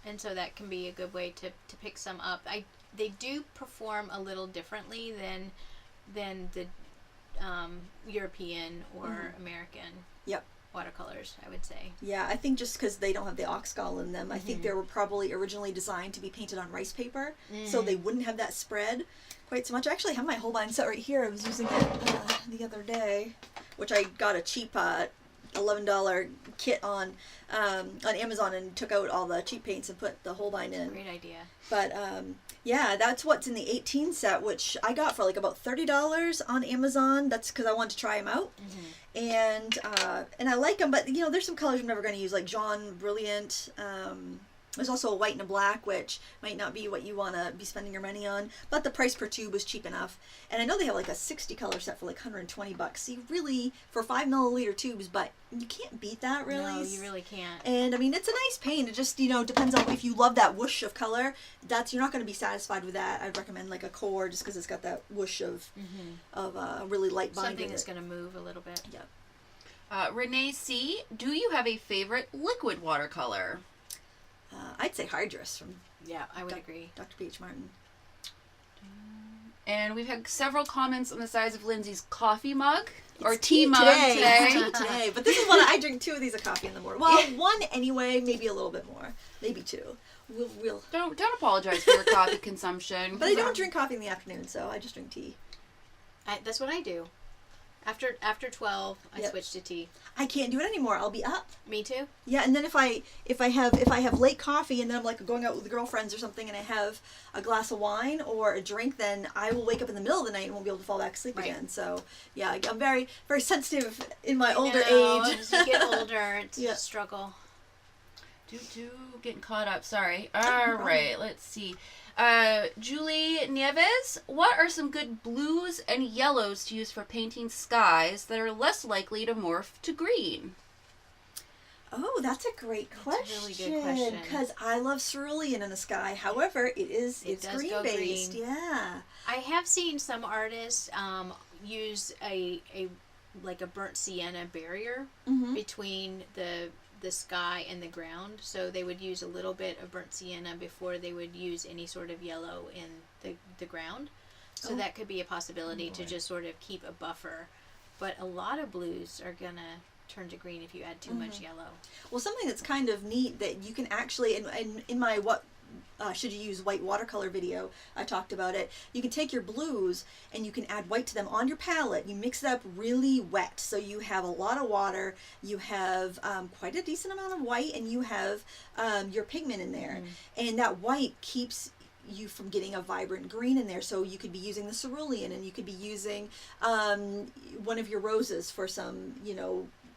and so that can be a good way to pick some up. They do perform a little differently than the European or American Yep. watercolors, I would say. Yeah, I think just because they don't have the oxgall in them, I think they were probably originally designed to be painted on rice paper, so they wouldn't have that spread quite so much. I actually have my Holbein set right here. I was using it the other day, which I got a cheap $11 kit on Amazon and took out all the cheap paints and put the Holbein in. Great idea. But yeah, that's what's in the 18 set, which I got for like about $30 on Amazon. That's because I wanted to try them out, and I like them. But you know, there's some colors I'm never going to use, like Jaune Brilliant. There's also a white and a black, which might not be what you want to be spending your money on, but the price per tube was cheap enough. And I know they have like a 60 color set for like $120. So you really, for 5 milliliter tubes, but you can't beat that really. No, you really can't. And I mean, it's a nice paint. It just, you know, depends on if you love that whoosh of color. You're not going to be satisfied with that. I'd recommend like a core, just because it's got that whoosh of really light binder. Something that's going to move a little bit. Yep. Renee C, do you have a favorite liquid watercolor? I'd say Hydrus from Yeah, I would agree. Dr. P.H. Martin. And we've had several comments on the size of Lindsay's coffee mug or It's tea mug today. Tea today. But this is one I drink 2 of these of coffee in the morning. Well, 1 anyway, maybe a little bit more, maybe 2. We'll. Don't apologize for your coffee consumption. But I don't drink coffee in the afternoon, so I just drink tea. That's what I do. After 12, I Yep. switched to tea. I can't do it anymore. I'll be up. Me too. Yeah, and then if I have late coffee and then I'm like going out with girlfriends or something and I have a glass of wine or a drink, then I will wake up in the middle of the night and won't be able to fall back asleep Right. again. So yeah, I'm very very sensitive in my older No, age. as you get older, it's Yeah. a struggle. Getting caught up. Sorry. All right. Let's see. Julie Nieves, what are some good blues and yellows to use for painting skies that are less likely to morph to green? Oh, that's a great question. a really good question. Because I love cerulean in the sky. However, it's does green go based. green. Yeah. I have seen some artists use a like a burnt sienna barrier Mm-hmm. between the sky and the ground. So they would use a little bit of burnt sienna before they would use any sort of yellow in the ground. So Oh. that could be a possibility to just sort of keep a buffer. But a lot of blues are gonna turn to green if you add too much yellow. Well, something that's kind of neat that you can actually, in my should you use white watercolor video, I talked about it. You can take your blues and you can add white to them on your palette. You mix it up really wet, so you have a lot of water, you have quite a decent amount of white, and you have your pigment in there. And that white keeps you from getting a vibrant green in there. So you could be using the cerulean, and you could be using one of your roses for some,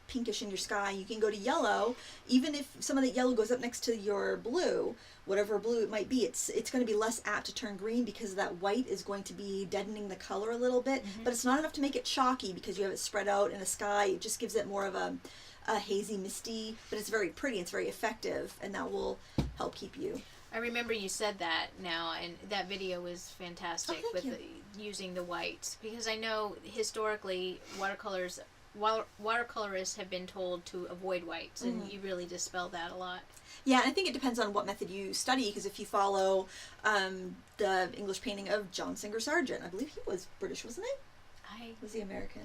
pinkish in your sky. You can go to yellow, even if some of that yellow goes up next to your blue, whatever blue it might be, it's going to be less apt to turn green because that white is going to be deadening the color a little bit, but it's not enough to make it chalky because you have it spread out in a sky. It just gives it more of a hazy, misty, but it's very pretty, it's very effective, and that will help keep you. I remember you said that now, and that video was fantastic Oh, thank with using the whites, because I know historically watercolorists have been told to avoid whites, and you really dispel that a lot. Yeah, and I think it depends on what method you study, because if you follow the English painting of John Singer Sargent, I believe he was British, wasn't he? Was he American?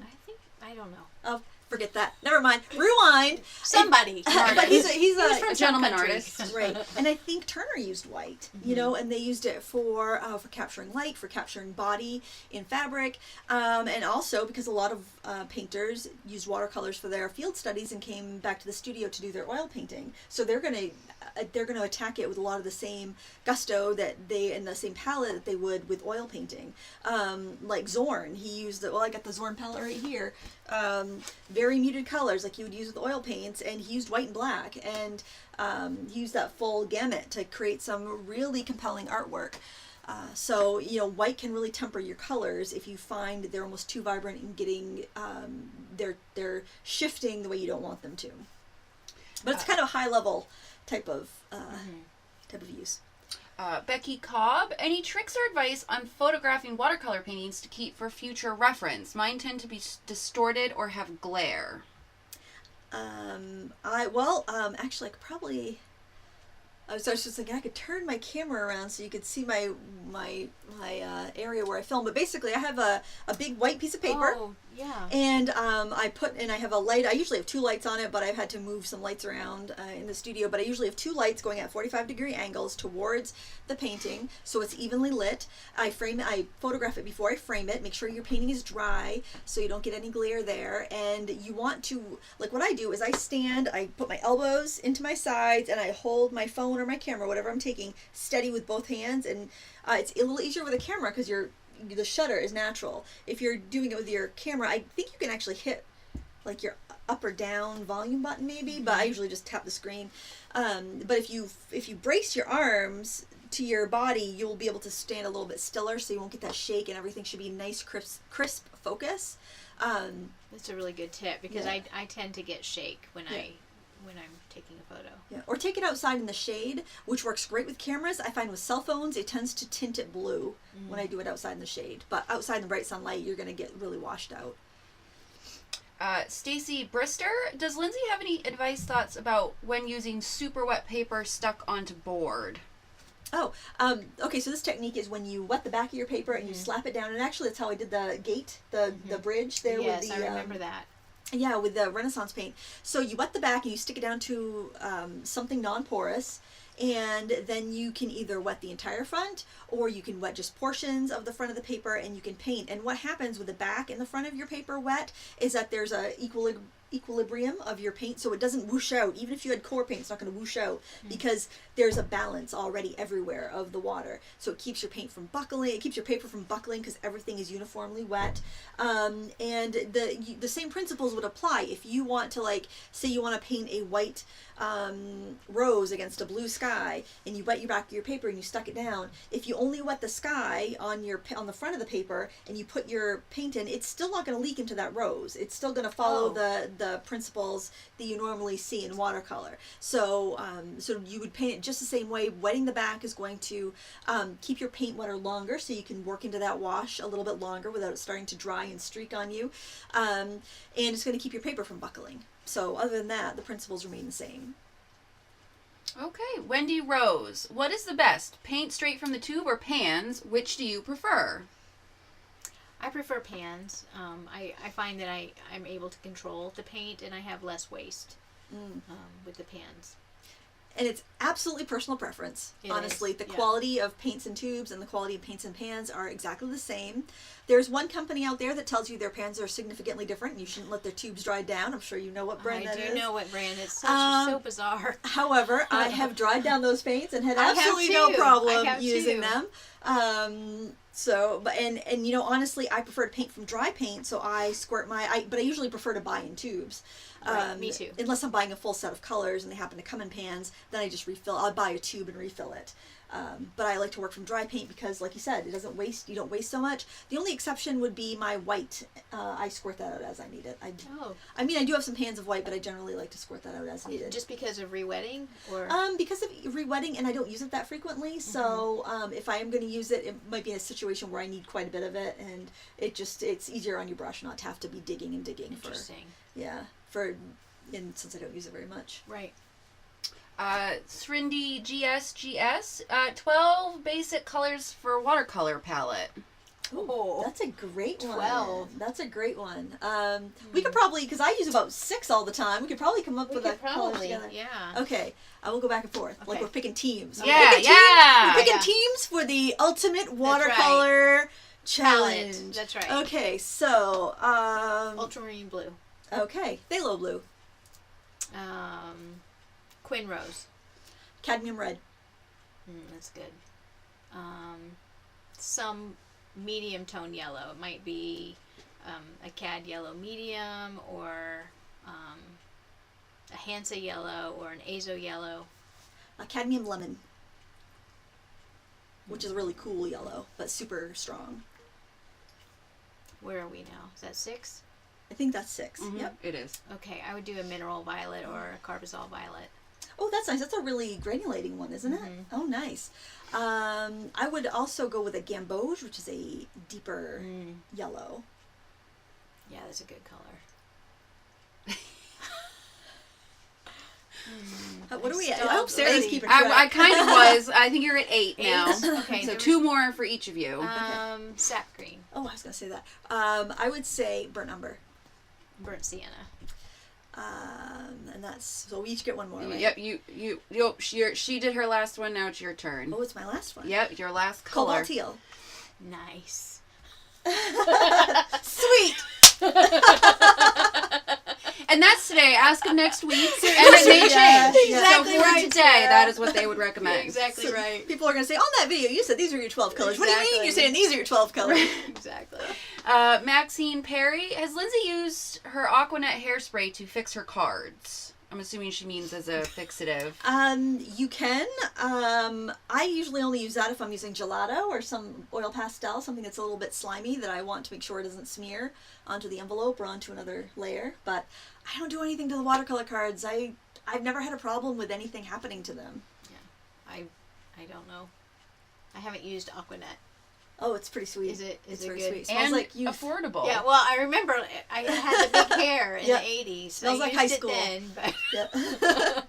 I don't know. Oh, forget that. Never mind. Rewind. Somebody. But he's from a gentleman country. artist. right. And I think Turner used white, and they used it for capturing light, for capturing body in fabric, and also because a lot of painters used watercolors for their field studies and came back to the studio to do their oil painting. So they're gonna attack it with a lot of the same gusto and the same palette that they would with oil painting. Like Zorn, he used I got the Zorn palette right here. Very muted colors like you would use with oil paints, and he used white and black, and he used that full gamut to create some really compelling artwork. So white can really temper your colors if you find they're almost too vibrant and getting they're shifting the way you don't want them to. But it's kind of a high level type of use. Becky Cobb, any tricks or advice on photographing watercolor paintings to keep for future reference? Mine tend to be distorted or have glare. Actually, I could probably. I was just thinking I could turn my camera around so you could see my area where I film. But basically, I have a big white piece of paper. Oh, yeah. And I have a light. I usually have two lights on it, but I've had to move some lights around in the studio. But I usually have two lights going at 45-degree angles towards the painting, so it's evenly lit. I photograph it before I frame it. Make sure your painting is dry, so you don't get any glare there. And you want to, like what I do is I put my elbows into my sides, and I hold my phone or my camera, whatever I'm taking, steady with both hands. And it's a little easier with a camera because the shutter is natural. If you're doing it with your camera, I think you can actually hit like your up or down volume button maybe, but I usually just tap the screen. But if you brace your arms to your body, you'll be able to stand a little bit stiller, so you won't get that shake, and everything should be nice, crisp focus. That's a really good tip, because Yeah. I tend to get shake when I'm taking a photo. Yeah. Or take it outside in the shade, which works great with cameras. I find with cell phones, it tends to tint it blue when I do it outside in the shade. But outside in the bright sunlight, you're going to get really washed out. Stacy Brister, does Lindsay have any advice, thoughts about when using super wet paper stuck onto board? Oh, okay, so this technique is when you wet the back of your paper and you slap it down. And actually, that's how I did the gate, the bridge there. Yes, with the, I remember that. Yeah, with the Renaissance paint. So you wet the back and you stick it down to something non-porous, and then you can either wet the entire front, or you can wet just portions of the front of the paper, and you can paint. And what happens with the back and the front of your paper wet is that there's a equilibrium of your paint, so it doesn't whoosh out. Even if you had core paint, it's not going to whoosh out because there's a balance already everywhere of the water. So it keeps your paint from buckling, it keeps your paper from buckling because everything is uniformly wet. And the same principles would apply if you want to, like, say you want to paint a white rose against a blue sky, and you wet your back of your paper and you stuck it down. If you only wet the sky on the front of the paper and you put your paint in, it's still not going to leak into that rose. It's still going to follow the principles that you normally see in watercolor. So so you would paint it just the same way. Wetting the back is going to keep your paint wetter longer, so you can work into that wash a little bit longer without it starting to dry and streak on you. And it's going to keep your paper from buckling. So other than that, the principles remain the same. Okay, Wendy Rose, what is the best? Paint straight from the tube or pans? Which do you prefer? I prefer pans. I find that I'm able to control the paint, and I have less waste with the pans. And it's absolutely personal preference. Honestly, the quality of paints and tubes and the quality of paints and pans are exactly the same. There's one company out there that tells you their pans are significantly different and you shouldn't let their tubes dry down. I'm sure you know what brand that is. I do know what brand. It's so bizarre. However, I have dried down those paints and had absolutely no problem using them. So, but and you know, honestly, I prefer to paint from dry paint, so I squirt but I usually prefer to buy in tubes. Right, me too. Unless I'm buying a full set of colors and they happen to come in pans, then I just refill. I'll buy a tube and refill it. But I like to work from dry paint because, like you said, it doesn't waste. You don't waste so much. The only exception would be my white. I squirt that out as I need it. I mean, I do have some pans of white, but I generally like to squirt that out as needed. Just because of rewetting, or because of rewetting, and I don't use it that frequently. So if I am going to use it, it might be in a situation where I need quite a bit of it, and it's easier on your brush not to have to be digging and digging. Interesting. And since I don't use it very much. Right. Srindy GS, 12 basic colors for watercolor palette. Oh, that's a great 12. one. That's a great one. We could probably, because I use about 6 all the time, we could probably come up with a color together. Yeah. Okay, I will go back and forth. Okay. Like we're picking teams. Yeah, We're picking teams for the ultimate watercolor challenge. Palette. That's right. Okay, so Ultramarine blue. Okay, phthalo blue. Quin rose. Cadmium red. That's good. Some medium tone yellow. It might be a cad yellow medium, or a Hansa yellow, or an azo yellow. A cadmium lemon, which is a really cool yellow, but super strong. Where are we now? Is that 6? I think that's 6. Mm-hmm. Yep. It is. Okay, I would do a mineral violet or a carbazole violet. Oh, that's nice. That's a really granulating one, isn't it? Oh, nice. I would also go with a gamboge, which is a deeper yellow. Yeah, that's a good color. What are we at? I hope Sarah's keeping track. track. I kind of was. I think you're at 8 now. Okay, so 2 more for each of you. Sap green. Oh, I was going to say that. I would say burnt umber. Burnt sienna. And that's, so we each get one more, right? Yep, she did her last one, now it's your turn. Oh, it's my last one. Yep, your last color. Cobalt teal. Nice. Sweet! And that's today. Ask them next week, and it may change. Exactly so for right, today, Sarah. that is what they would recommend. Exactly So right. People are going to say, on that video, you said these are your 12 colors. Exactly. What do you mean you're saying these are your 12 colors? Exactly. Maxine Perry, has Lindsay used her Aquanet hairspray to fix her cards? I'm assuming she means as a fixative. You can. I usually only use that if I'm using gelato or some oil pastel, something that's a little bit slimy that I want to make sure it doesn't smear onto the envelope or onto another layer. But I don't do anything to the watercolor cards. I've never had a problem with anything happening to them. Yeah, I don't know. I haven't used Aquanet. Oh, it's pretty sweet. Is it very good? sweet. It smells And like youth. affordable. Yeah, well, I remember I had the big hair in the 80s. Smells I like used high it school. Then, but Yeah.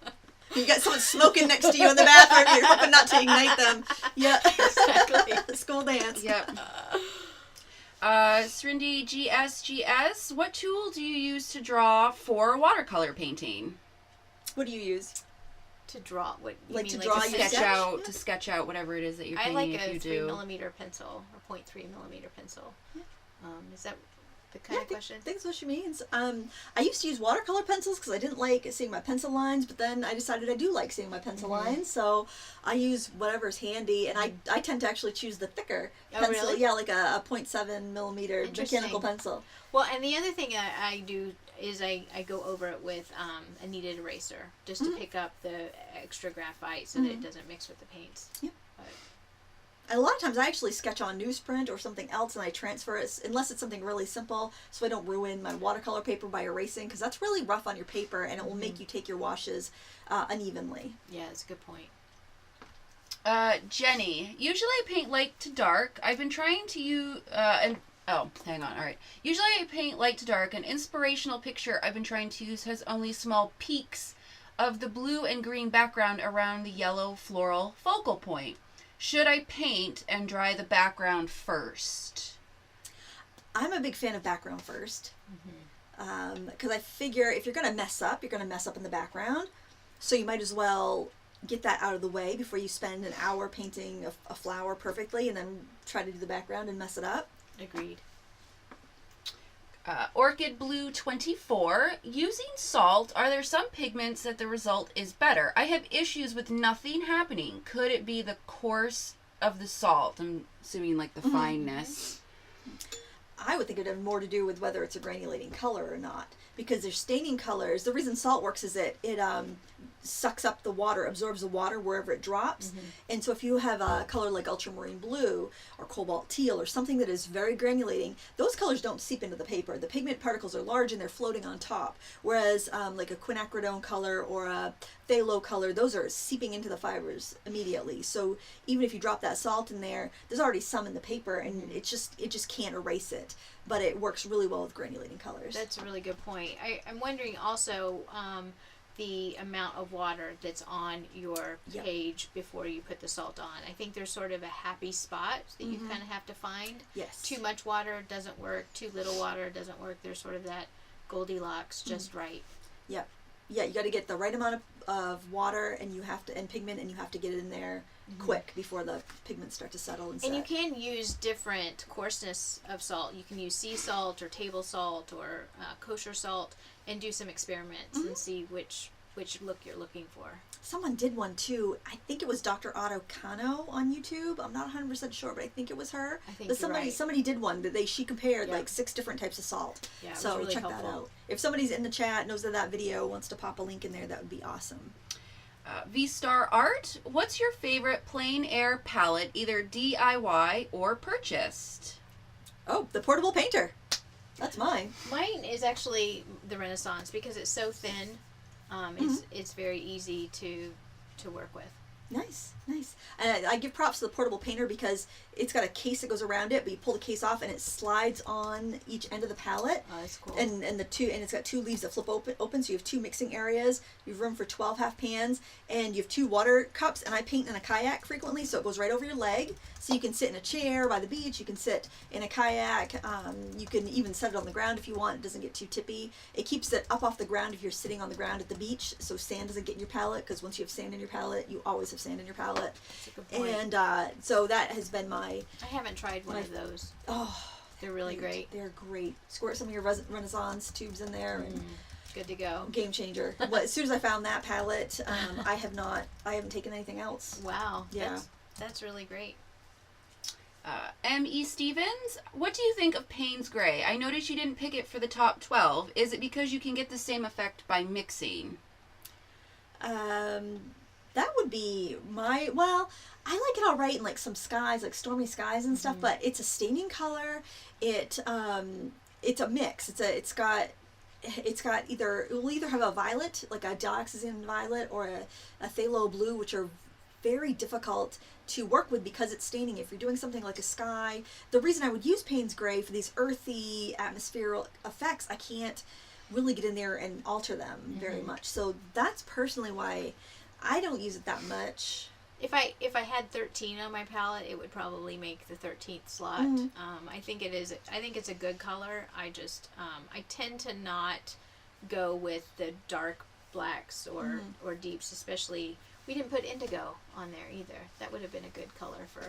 You got someone smoking next to you in the bathroom. You're hoping not to ignite them. Yeah. Exactly. School dance. Yep. Srindy GS, what tool do you use to draw for watercolor painting? What do you use? To draw what you Like mean, to like draw a your pencil? sketch? out Yeah. to sketch out whatever it is that you're I painting. like if a you 3mm pencil or 0.3mm pencil. Is that the kind of question? I think that's what she means. I used to use watercolor pencils because I didn't like seeing my pencil lines, but then I decided I do like seeing my pencil lines, so I use whatever's handy, and I tend to actually choose the thicker pencil. Really? Yeah, like a 0.7mm Interesting. mechanical pencil. Well, and the other thing I do is I go over it with a kneaded eraser just to pick up the extra graphite so that it doesn't mix with the paints. Yep. But, And a lot of times I actually sketch on newsprint or something else and I transfer it, unless it's something really simple, so I don't ruin my watercolor paper by erasing, because that's really rough on your paper and it will make you take your washes unevenly. yeah, that's a good point. Jenny, usually I paint light to dark. I've been trying to use, hang on, alright. Usually I paint light to dark. An inspirational picture I've been trying to use has only small peaks of the blue and green background around the yellow floral focal point. Should I paint and dry the background first? I'm a big fan of background first, because I figure if you're going to mess up, you're going to mess up in the background, so you might as well get that out of the way before you spend an hour painting a flower perfectly and then try to do the background and mess it up. Agreed. Orchid Blue 24. Using salt, are there some pigments that the result is better? I have issues with nothing happening. Could it be the coarse of the salt? I'm assuming like the fineness. I would think it had more to do with whether it's a granulating color or not, because there's staining colors. The reason salt works is it sucks up the water, absorbs the water wherever it drops. And so if you have a color like ultramarine blue or cobalt teal or something that is very granulating, those colors don't seep into the paper. The pigment particles are large and they're floating on top. Whereas like a quinacridone color or a phthalo color, those are seeping into the fibers immediately. So even if you drop that salt in there, there's already some in the paper and it just can't erase it. But it works really well with granulating colors. That's a really good point. I'm wondering also the amount of water that's on your page before you put the salt on. I think there's sort of a happy spot that you kind of have to find. Yes. Too much water doesn't work. Too little water doesn't work. There's sort of that Goldilocks just right. Yep. Yeah, you got to get the right amount of water and pigment, and you have to get it in there quick before the pigments start to settle and set. And you can use different coarseness of salt. You can use sea salt or table salt or kosher salt and do some experiments and see which look you're looking for. Someone did one too. I think it was Dr. Otto Cano on YouTube. I'm not 100% sure, but I think it was her. I think but you're right. somebody did one that she compared like 6 different types of salt. Yeah, it was so really check helpful. that out. If somebody's in the chat, knows that video, wants to pop a link in there, that would be awesome. V-Star Art, what's your favorite plein air palette, either DIY or purchased? Oh, the portable painter. That's mine. Mine is actually the Renaissance because it's so thin. It's very easy to work with. Nice, nice. And I give props to the portable painter because it's got a case that goes around it, but you pull the case off and it slides on each end of the palette. Oh, that's cool. And it's got 2 leaves that flip open, so you have 2 mixing areas. You have room for 12 half pans, and you have 2 water cups. And I paint in a kayak frequently, so it goes right over your leg. So you can sit in a chair by the beach. You can sit in a kayak. You can even set it on the ground if you want. It doesn't get too tippy. It keeps it up off the ground if you're sitting on the ground at the beach, so sand doesn't get in your palette. Because once you have sand in your palette, you always have sand in your palette. That's a good point. And so that has been my. I haven't tried one of those. Oh, They're really great. They're great. Squirt some of your Renaissance tubes in there and Good to go. game changer. Well, as soon as I found that palette, I haven't taken anything else. Wow. Yeah. That's really great. M.E. Stevens, what do you think of Paynes Grey? I noticed you didn't pick it for the top 12. Is it because you can get the same effect by mixing? That would be I like it all right in like some skies, like stormy skies and stuff, but it's a staining color. It's a mix. It will either have a violet, like a dioxazine violet, or a phthalo blue, which are very difficult to work with because it's staining. If you're doing something like a sky, the reason I would use Paynes Grey for these earthy atmospheric effects, I can't really get in there and alter them very much. So that's personally why I don't use it that much. If I had 13 on my palette, it would probably make the 13th slot. I think it's a good color. I tend to not go with the dark blacks or deeps, especially. We didn't put indigo on there either. That would have been a good color for.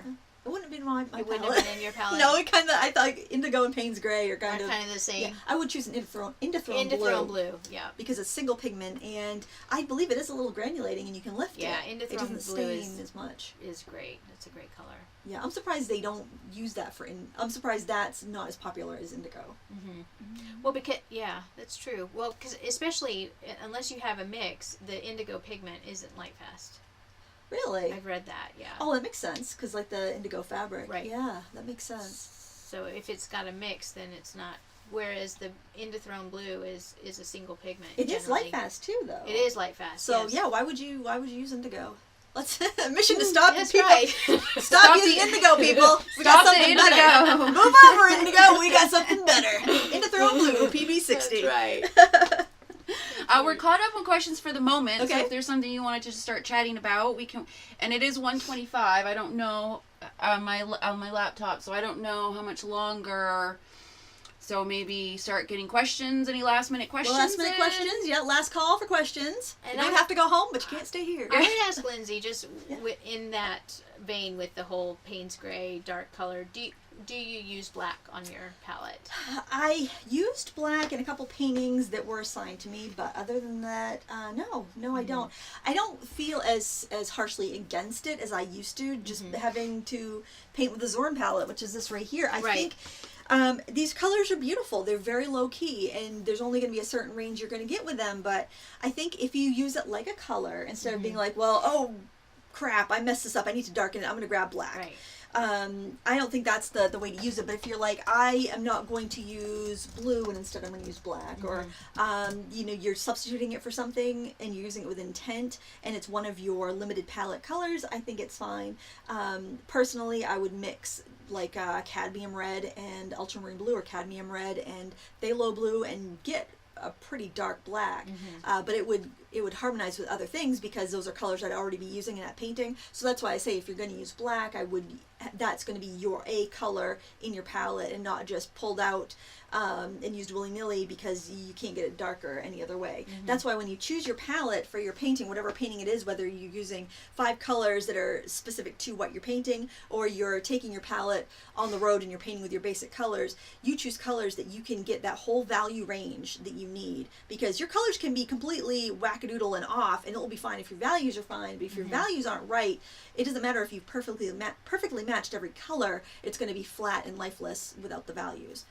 It wouldn't have been my It palette. wouldn't have been in your palette. No, it kind of. I thought indigo and Paynes Grey are kind of the same. Yeah, I would choose an indithrone Blue, yeah. because it's single pigment, and I believe it is a little granulating, and you can lift Yeah, it. indithrone It doesn't blue stain as much. is great. It's a great color. Yeah, I'm surprised they don't use that for. I'm surprised that's not as popular as indigo. Well, because that's true. Well, because especially unless you have a mix, the indigo pigment isn't light fast. Really? I've read that. Yeah. Oh, that makes sense because like the indigo fabric. Right. Yeah, that makes sense. So if it's got a mix, then it's not. Whereas the indithrone blue is a single pigment. It is light fast too, though. It is light fast. So yes. yeah, why would you use indigo? Let's mission to stop That's people. right. Stop using indigo, people. We got Stop the something indigo. better. Move over, indigo. We got something better. Indithrone blue, PB60. That's right. We're caught up on questions for the moment. Okay. So if there's something you wanted to just start chatting about, we can. And it is 1:25. I don't know on my laptop, so I don't know how much longer. So maybe start getting questions. Any last minute questions? Last minute questions. Yeah, last call for questions. And you don't have to go home, but you can't stay here. I would ask Lindsay, just in that vein with the whole Paynes Grey dark color, do you use black on your palette? I used black in a couple paintings that were assigned to me, but other than that, no, I don't. I don't feel as harshly against it as I used to, just having to paint with the Zorn palette, which is this right here. I think these colors are beautiful. They're very low key, and there's only going to be a certain range you're going to get with them, but I think if you use it like a color, instead of being like, well, oh, crap, I messed this up, I need to darken it, I'm going to grab black. Right. I don't think that's the way to use it, but if you're like, I am not going to use blue and instead I'm going to use black, or you're substituting it for something and you're using it with intent and it's one of your limited palette colors, I think it's fine. Personally, I would mix like cadmium red and ultramarine blue, or cadmium red and phthalo blue, and get a pretty dark black, but it would harmonize with other things because those are colors I'd already be using in that painting. So that's why I say if you're going to use black, that's going to be your A color in your palette and not just pulled out and used willy-nilly because you can't get it darker any other way. That's why when you choose your palette for your painting, whatever painting it is, whether you're using 5 colors that are specific to what you're painting, or you're taking your palette on the road and you're painting with your basic colors, you choose colors that you can get that whole value range that you need, because your colors can be completely wackadoodle and off, and it will be fine if your values are fine, but if your values aren't right, it doesn't matter if you've perfectly matched every color, it's going to be flat and lifeless without the values.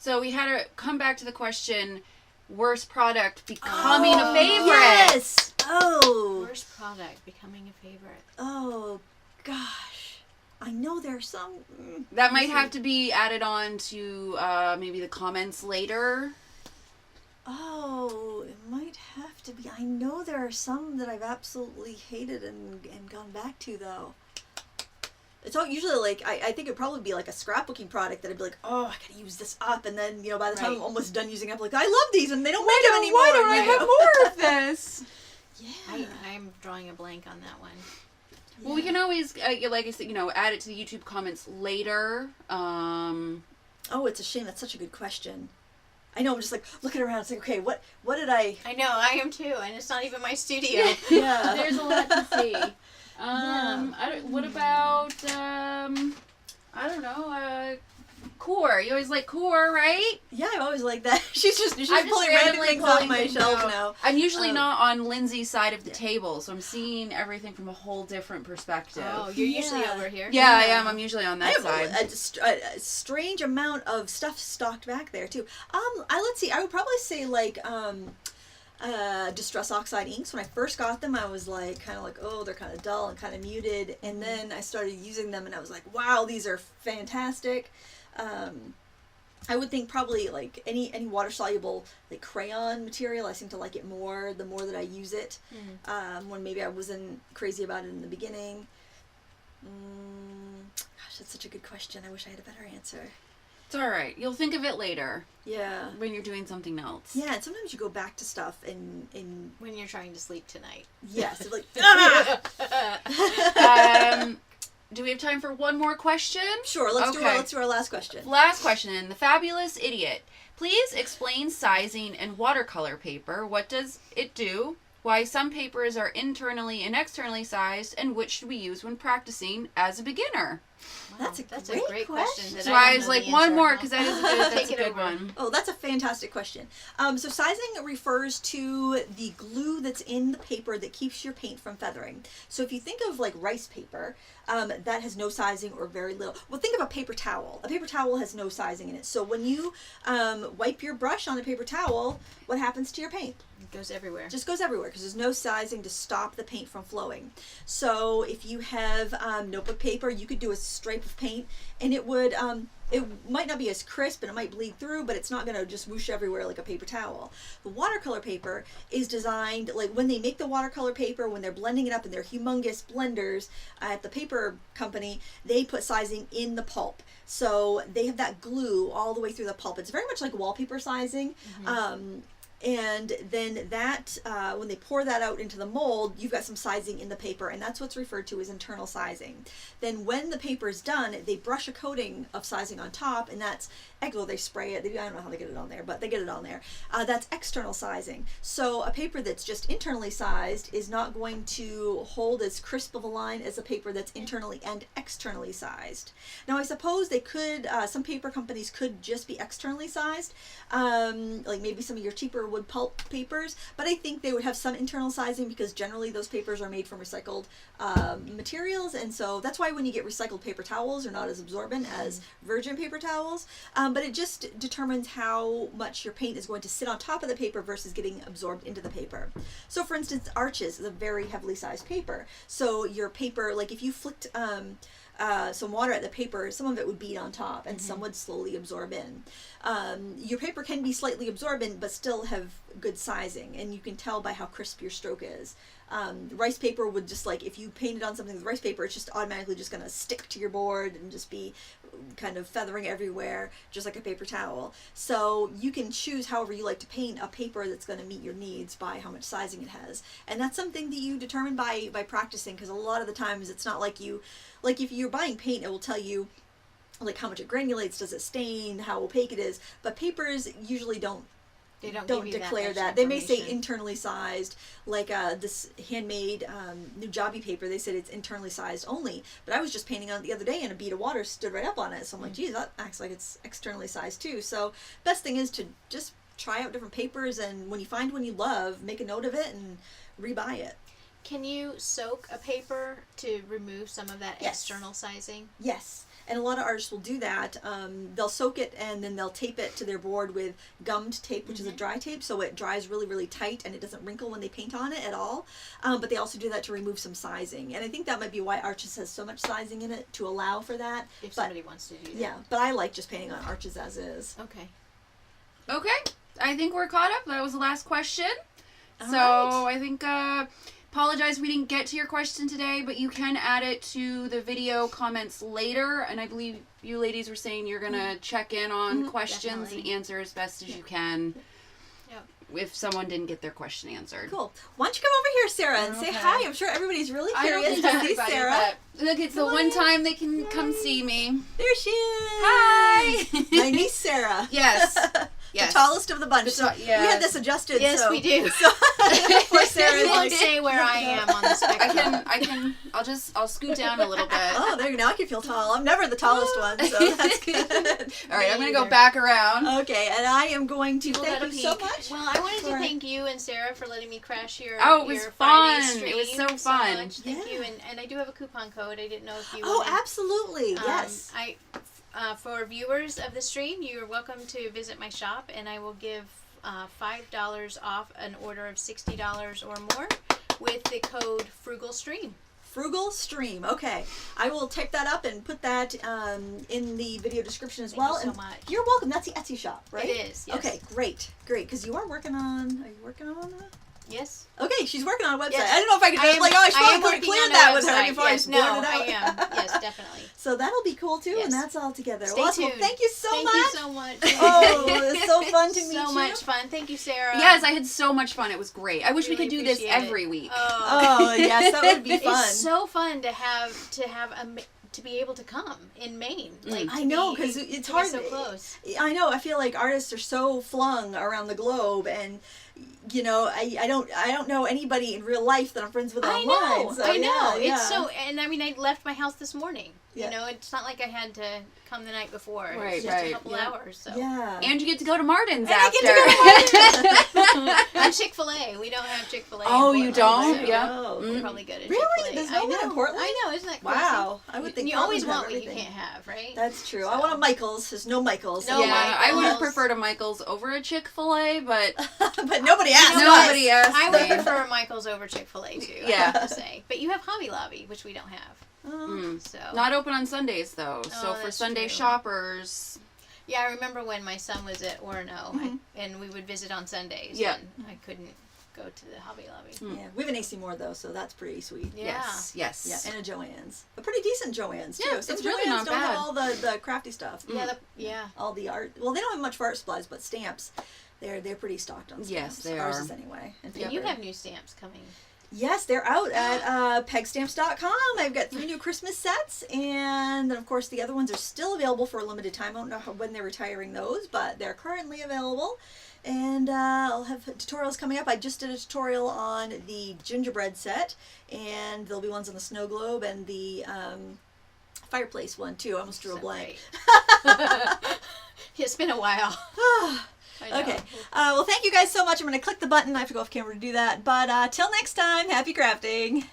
So we had to come back to the question, worst product becoming a favorite. Yes! Oh. Worst product becoming a favorite. Oh, gosh. I know there are some. That might have to be added on to maybe the comments later. Oh, it might have to be. I know there are some that I've absolutely hated and gone back to, though. It's all usually like, I think it'd probably be like a scrapbooking product that I'd be like, oh, I gotta use this up, and then, by the time I'm almost done using it, I'm like, I love these, and they don't make them anymore. Why don't I have more of this? Yeah. I'm drawing a blank on that one. Well, we can always, like I said, add it to the YouTube comments later. Oh, it's a shame. That's such a good question. I know, I'm just like looking around, it's like, okay, what did I... I know, I am too, and it's not even my studio. Yeah. There's a lot to see. What about, I don't know, core? You always like core, right? Yeah, I've always liked that. She's I'm pulling random things off my shelf now. I'm usually not on Lindsay's side of the table, so I'm seeing everything from a whole different perspective. Oh, you're usually over here. Yeah, I am. I'm usually on that side. A strange amount of stuff stocked back there too. Let's see. I would probably say like Distress Oxide inks. When I first got them, I was like, kind of like, oh, they're kind of dull and kind of muted. And then I started using them, and I was like, wow, these are fantastic. I would think probably like any water soluble like crayon material, I seem to like it more the more that I use it. When maybe I wasn't crazy about it in the beginning. Gosh, that's such a good question. I wish I had a better answer. It's all right. You'll think of it later. Yeah. When you're doing something else. Yeah, and sometimes you go back to stuff and when you're trying to sleep tonight. yes, it's like do we have time for one more question? Sure, let's do our last question. Last question. The Fabulous Idiot. Please explain sizing and watercolor paper. What does it do? Why some papers are internally and externally sized, and which should we use when practicing as a beginner? Wow, That's a great question. That's why I was like, one more, because that is that's a good one. Oh, that's a fantastic question. So sizing refers to the glue that's in the paper that keeps your paint from feathering. So if you think of like rice paper, that has no sizing or very little. Well, think of a paper towel. A paper towel has no sizing in it. So when you wipe your brush on a paper towel, what happens to your paint? It goes everywhere. Just goes everywhere because there's no sizing to stop the paint from flowing. So if you have notebook paper, you could do a stripe of paint, and it would it might not be as crisp and it might bleed through, but it's not going to just whoosh everywhere like a paper towel. The watercolor paper is designed, like when they make the watercolor paper, when they're blending it up in their humongous blenders at the paper company, they put sizing in the pulp. So they have that glue all the way through the pulp. It's very much like wallpaper sizing. And then that, when they pour that out into the mold, you've got some sizing in the paper, and that's what's referred to as internal sizing. Then when the paper is done, they brush a coating of sizing on top, and that's, well, they spray it. I don't know how they get it on there, but they get it on there. That's external sizing. So a paper that's just internally sized is not going to hold as crisp of a line as a paper that's internally and externally sized. Now, I suppose they could, some paper companies could just be externally sized, like maybe some of your cheaper wood pulp papers, but I think they would have some internal sizing because generally those papers are made from recycled materials, and so that's why when you get recycled paper towels, they're not as absorbent as virgin paper towels, but it just determines how much your paint is going to sit on top of the paper versus getting absorbed into the paper. So for instance, Arches is a very heavily sized paper, so your paper, like if you flicked some water at the paper, some of it would bead on top and some would slowly absorb in. Your paper can be slightly absorbent but still have good sizing, and you can tell by how crisp your stroke is. Rice paper would just, like, if you painted on something with rice paper, it's just automatically just going to stick to your board and just be kind of feathering everywhere, just like a paper towel. So you can choose however you like to paint a paper that's going to meet your needs by how much sizing it has. And that's something that you determine by practicing, because a lot of the times it's not like you, like if you're buying paint, it will tell you like how much it granulates, does it stain, how opaque it is, but papers usually don't declare that. They may say internally sized, like this handmade Nujabi paper, they said it's internally sized only, but I was just painting on it the other day and a bead of water stood right up on it, so I'm like, geez, that acts like it's externally sized too. So best thing is to just try out different papers, and when you find one you love, make a note of it and rebuy it. Can you soak a paper to remove some of that external sizing? Yes. And a lot of artists will do that. They'll soak it and then they'll tape it to their board with gummed tape, which is a dry tape, so it dries really, really tight and it doesn't wrinkle when they paint on it at all. But they also do that to remove some sizing. And I think that might be why Arches has so much sizing in it, to allow for that. If somebody wants to do that. Yeah, but I like just painting on Arches as is. Okay. Okay, I think we're caught up. That was the last question. All so right. I think... apologize we didn't get to your question today, but you can add it to the video comments later, and I believe you ladies were saying you're going to check in on questions Definitely. and answer as best as you can if someone didn't get their question answered. Cool. Why don't you come over here, Sarah, and say hi? I'm sure everybody's really I don't curious think to see everybody, Sarah. but look, it's the one time they can come see me. There she is. Hi! My niece, Sarah. Yes. Yes. The tallest of the bunch. The We had this adjusted. Yes, so, we do. So, poor Sarah's You like, won't say where I am on the spectrum. I'll scoot down a little bit. oh, there you go. Now I can feel tall. I'm never the tallest one, so that's good. All right, I'm going to go either. back around. Okay, and I am going to People thank got you a so peek. much. Well, I wanted to for- thank you and Sarah for letting me crash your Oh, it was your fun. Friday It was stream so fun. much. Thank Yeah. you, and I do have a coupon code. I didn't know if you Oh, wanted. absolutely. Yes. For viewers of the stream, you're welcome to visit my shop, and I will give $5 off an order of $60 or more with the code FrugalStream. Frugal Stream. Okay, I will type that up and put that in the video description as Thank well. you so And much. You're welcome. That's the Etsy shop, right? It is, yes. Okay, great. Because you are working on. Are you working on that? Yes. Okay, she's working on a website. Yes. I don't know if I could. I am I should working probably on clear a that with her website, before yes. I blurt No, it out. I am. Yes, Definitely. So that'll be cool too, Yes. and that's all together. Stay Awesome. Well, tuned. thank you so Thank much. you so much. Oh, it's so fun to meet you. So much fun. Thank you, Sarah. Yes, I had so much fun. It was great. I wish we Really could do this appreciate it. every week. Oh, yes, that would be fun. It's so fun to have to be able to come in Maine. Like I to know, be- 'cause it's to be hard- so close. I know. I feel like artists are so flung around the globe, and you know, I don't know anybody in real life that I'm friends with I online. know. So, I know. yeah, It's so, and I mean, I left my house this morning. Yeah. You know, it's not like I had to come the night before. Right, It's just right. a couple Yeah. hours. So. Yeah. And you get to go to Martin's And I after. get to go to Martin's. And Chick-fil-A. We don't have Chick-fil-A. Oh, in you Portland, don't? so Yeah. Oh. We'll probably go to Really? Chick-fil-A. There's no I one in know. Portland? I know. Isn't that crazy? Wow. I would think You always Portland want had what you everything. can't have, right? That's true. So. I want a Michael's. There's no Michael's. No Yeah, I would have Michael's. preferred a Michael's over a Chick-fil-A, but But nobody asked. You know what? nobody asked I would me. prefer Michael's over Chick-fil-A too. Yeah. I have to say. But you have Hobby Lobby, which we don't have. Mm. So Not open on Sundays though. So Oh, for that's Sunday true. shoppers, yeah, I remember when my son was at Orono, and we would visit on Sundays. Yeah. And I couldn't go to the Hobby Lobby. Yeah, we have an AC Moore though, so that's pretty sweet. Yeah. yes. Yeah, and a Joann's, a pretty decent Joann's too. Yeah, Some it's really Joann's not don't have bad. all the crafty stuff. Yeah. Yeah. All the art. Well, they don't have much for art supplies, but stamps. They're pretty stocked on stamps. Yes, they Ours are. is anyway. And And you paper. have new stamps coming. Yes, they're out at pegstamps.com. I've got 3 new Christmas sets, and then of course the other ones are still available for a limited time. I don't know when they're retiring those, but they're currently available. And I'll have tutorials coming up. I just did a tutorial on the gingerbread set, and there'll be ones on the snow globe and the fireplace one too. I almost drew a So blank. great. It's been a while. I know. Okay. Well, thank you guys so much. I'm going to click the button. I have to go off camera to do that. But till next time, happy crafting.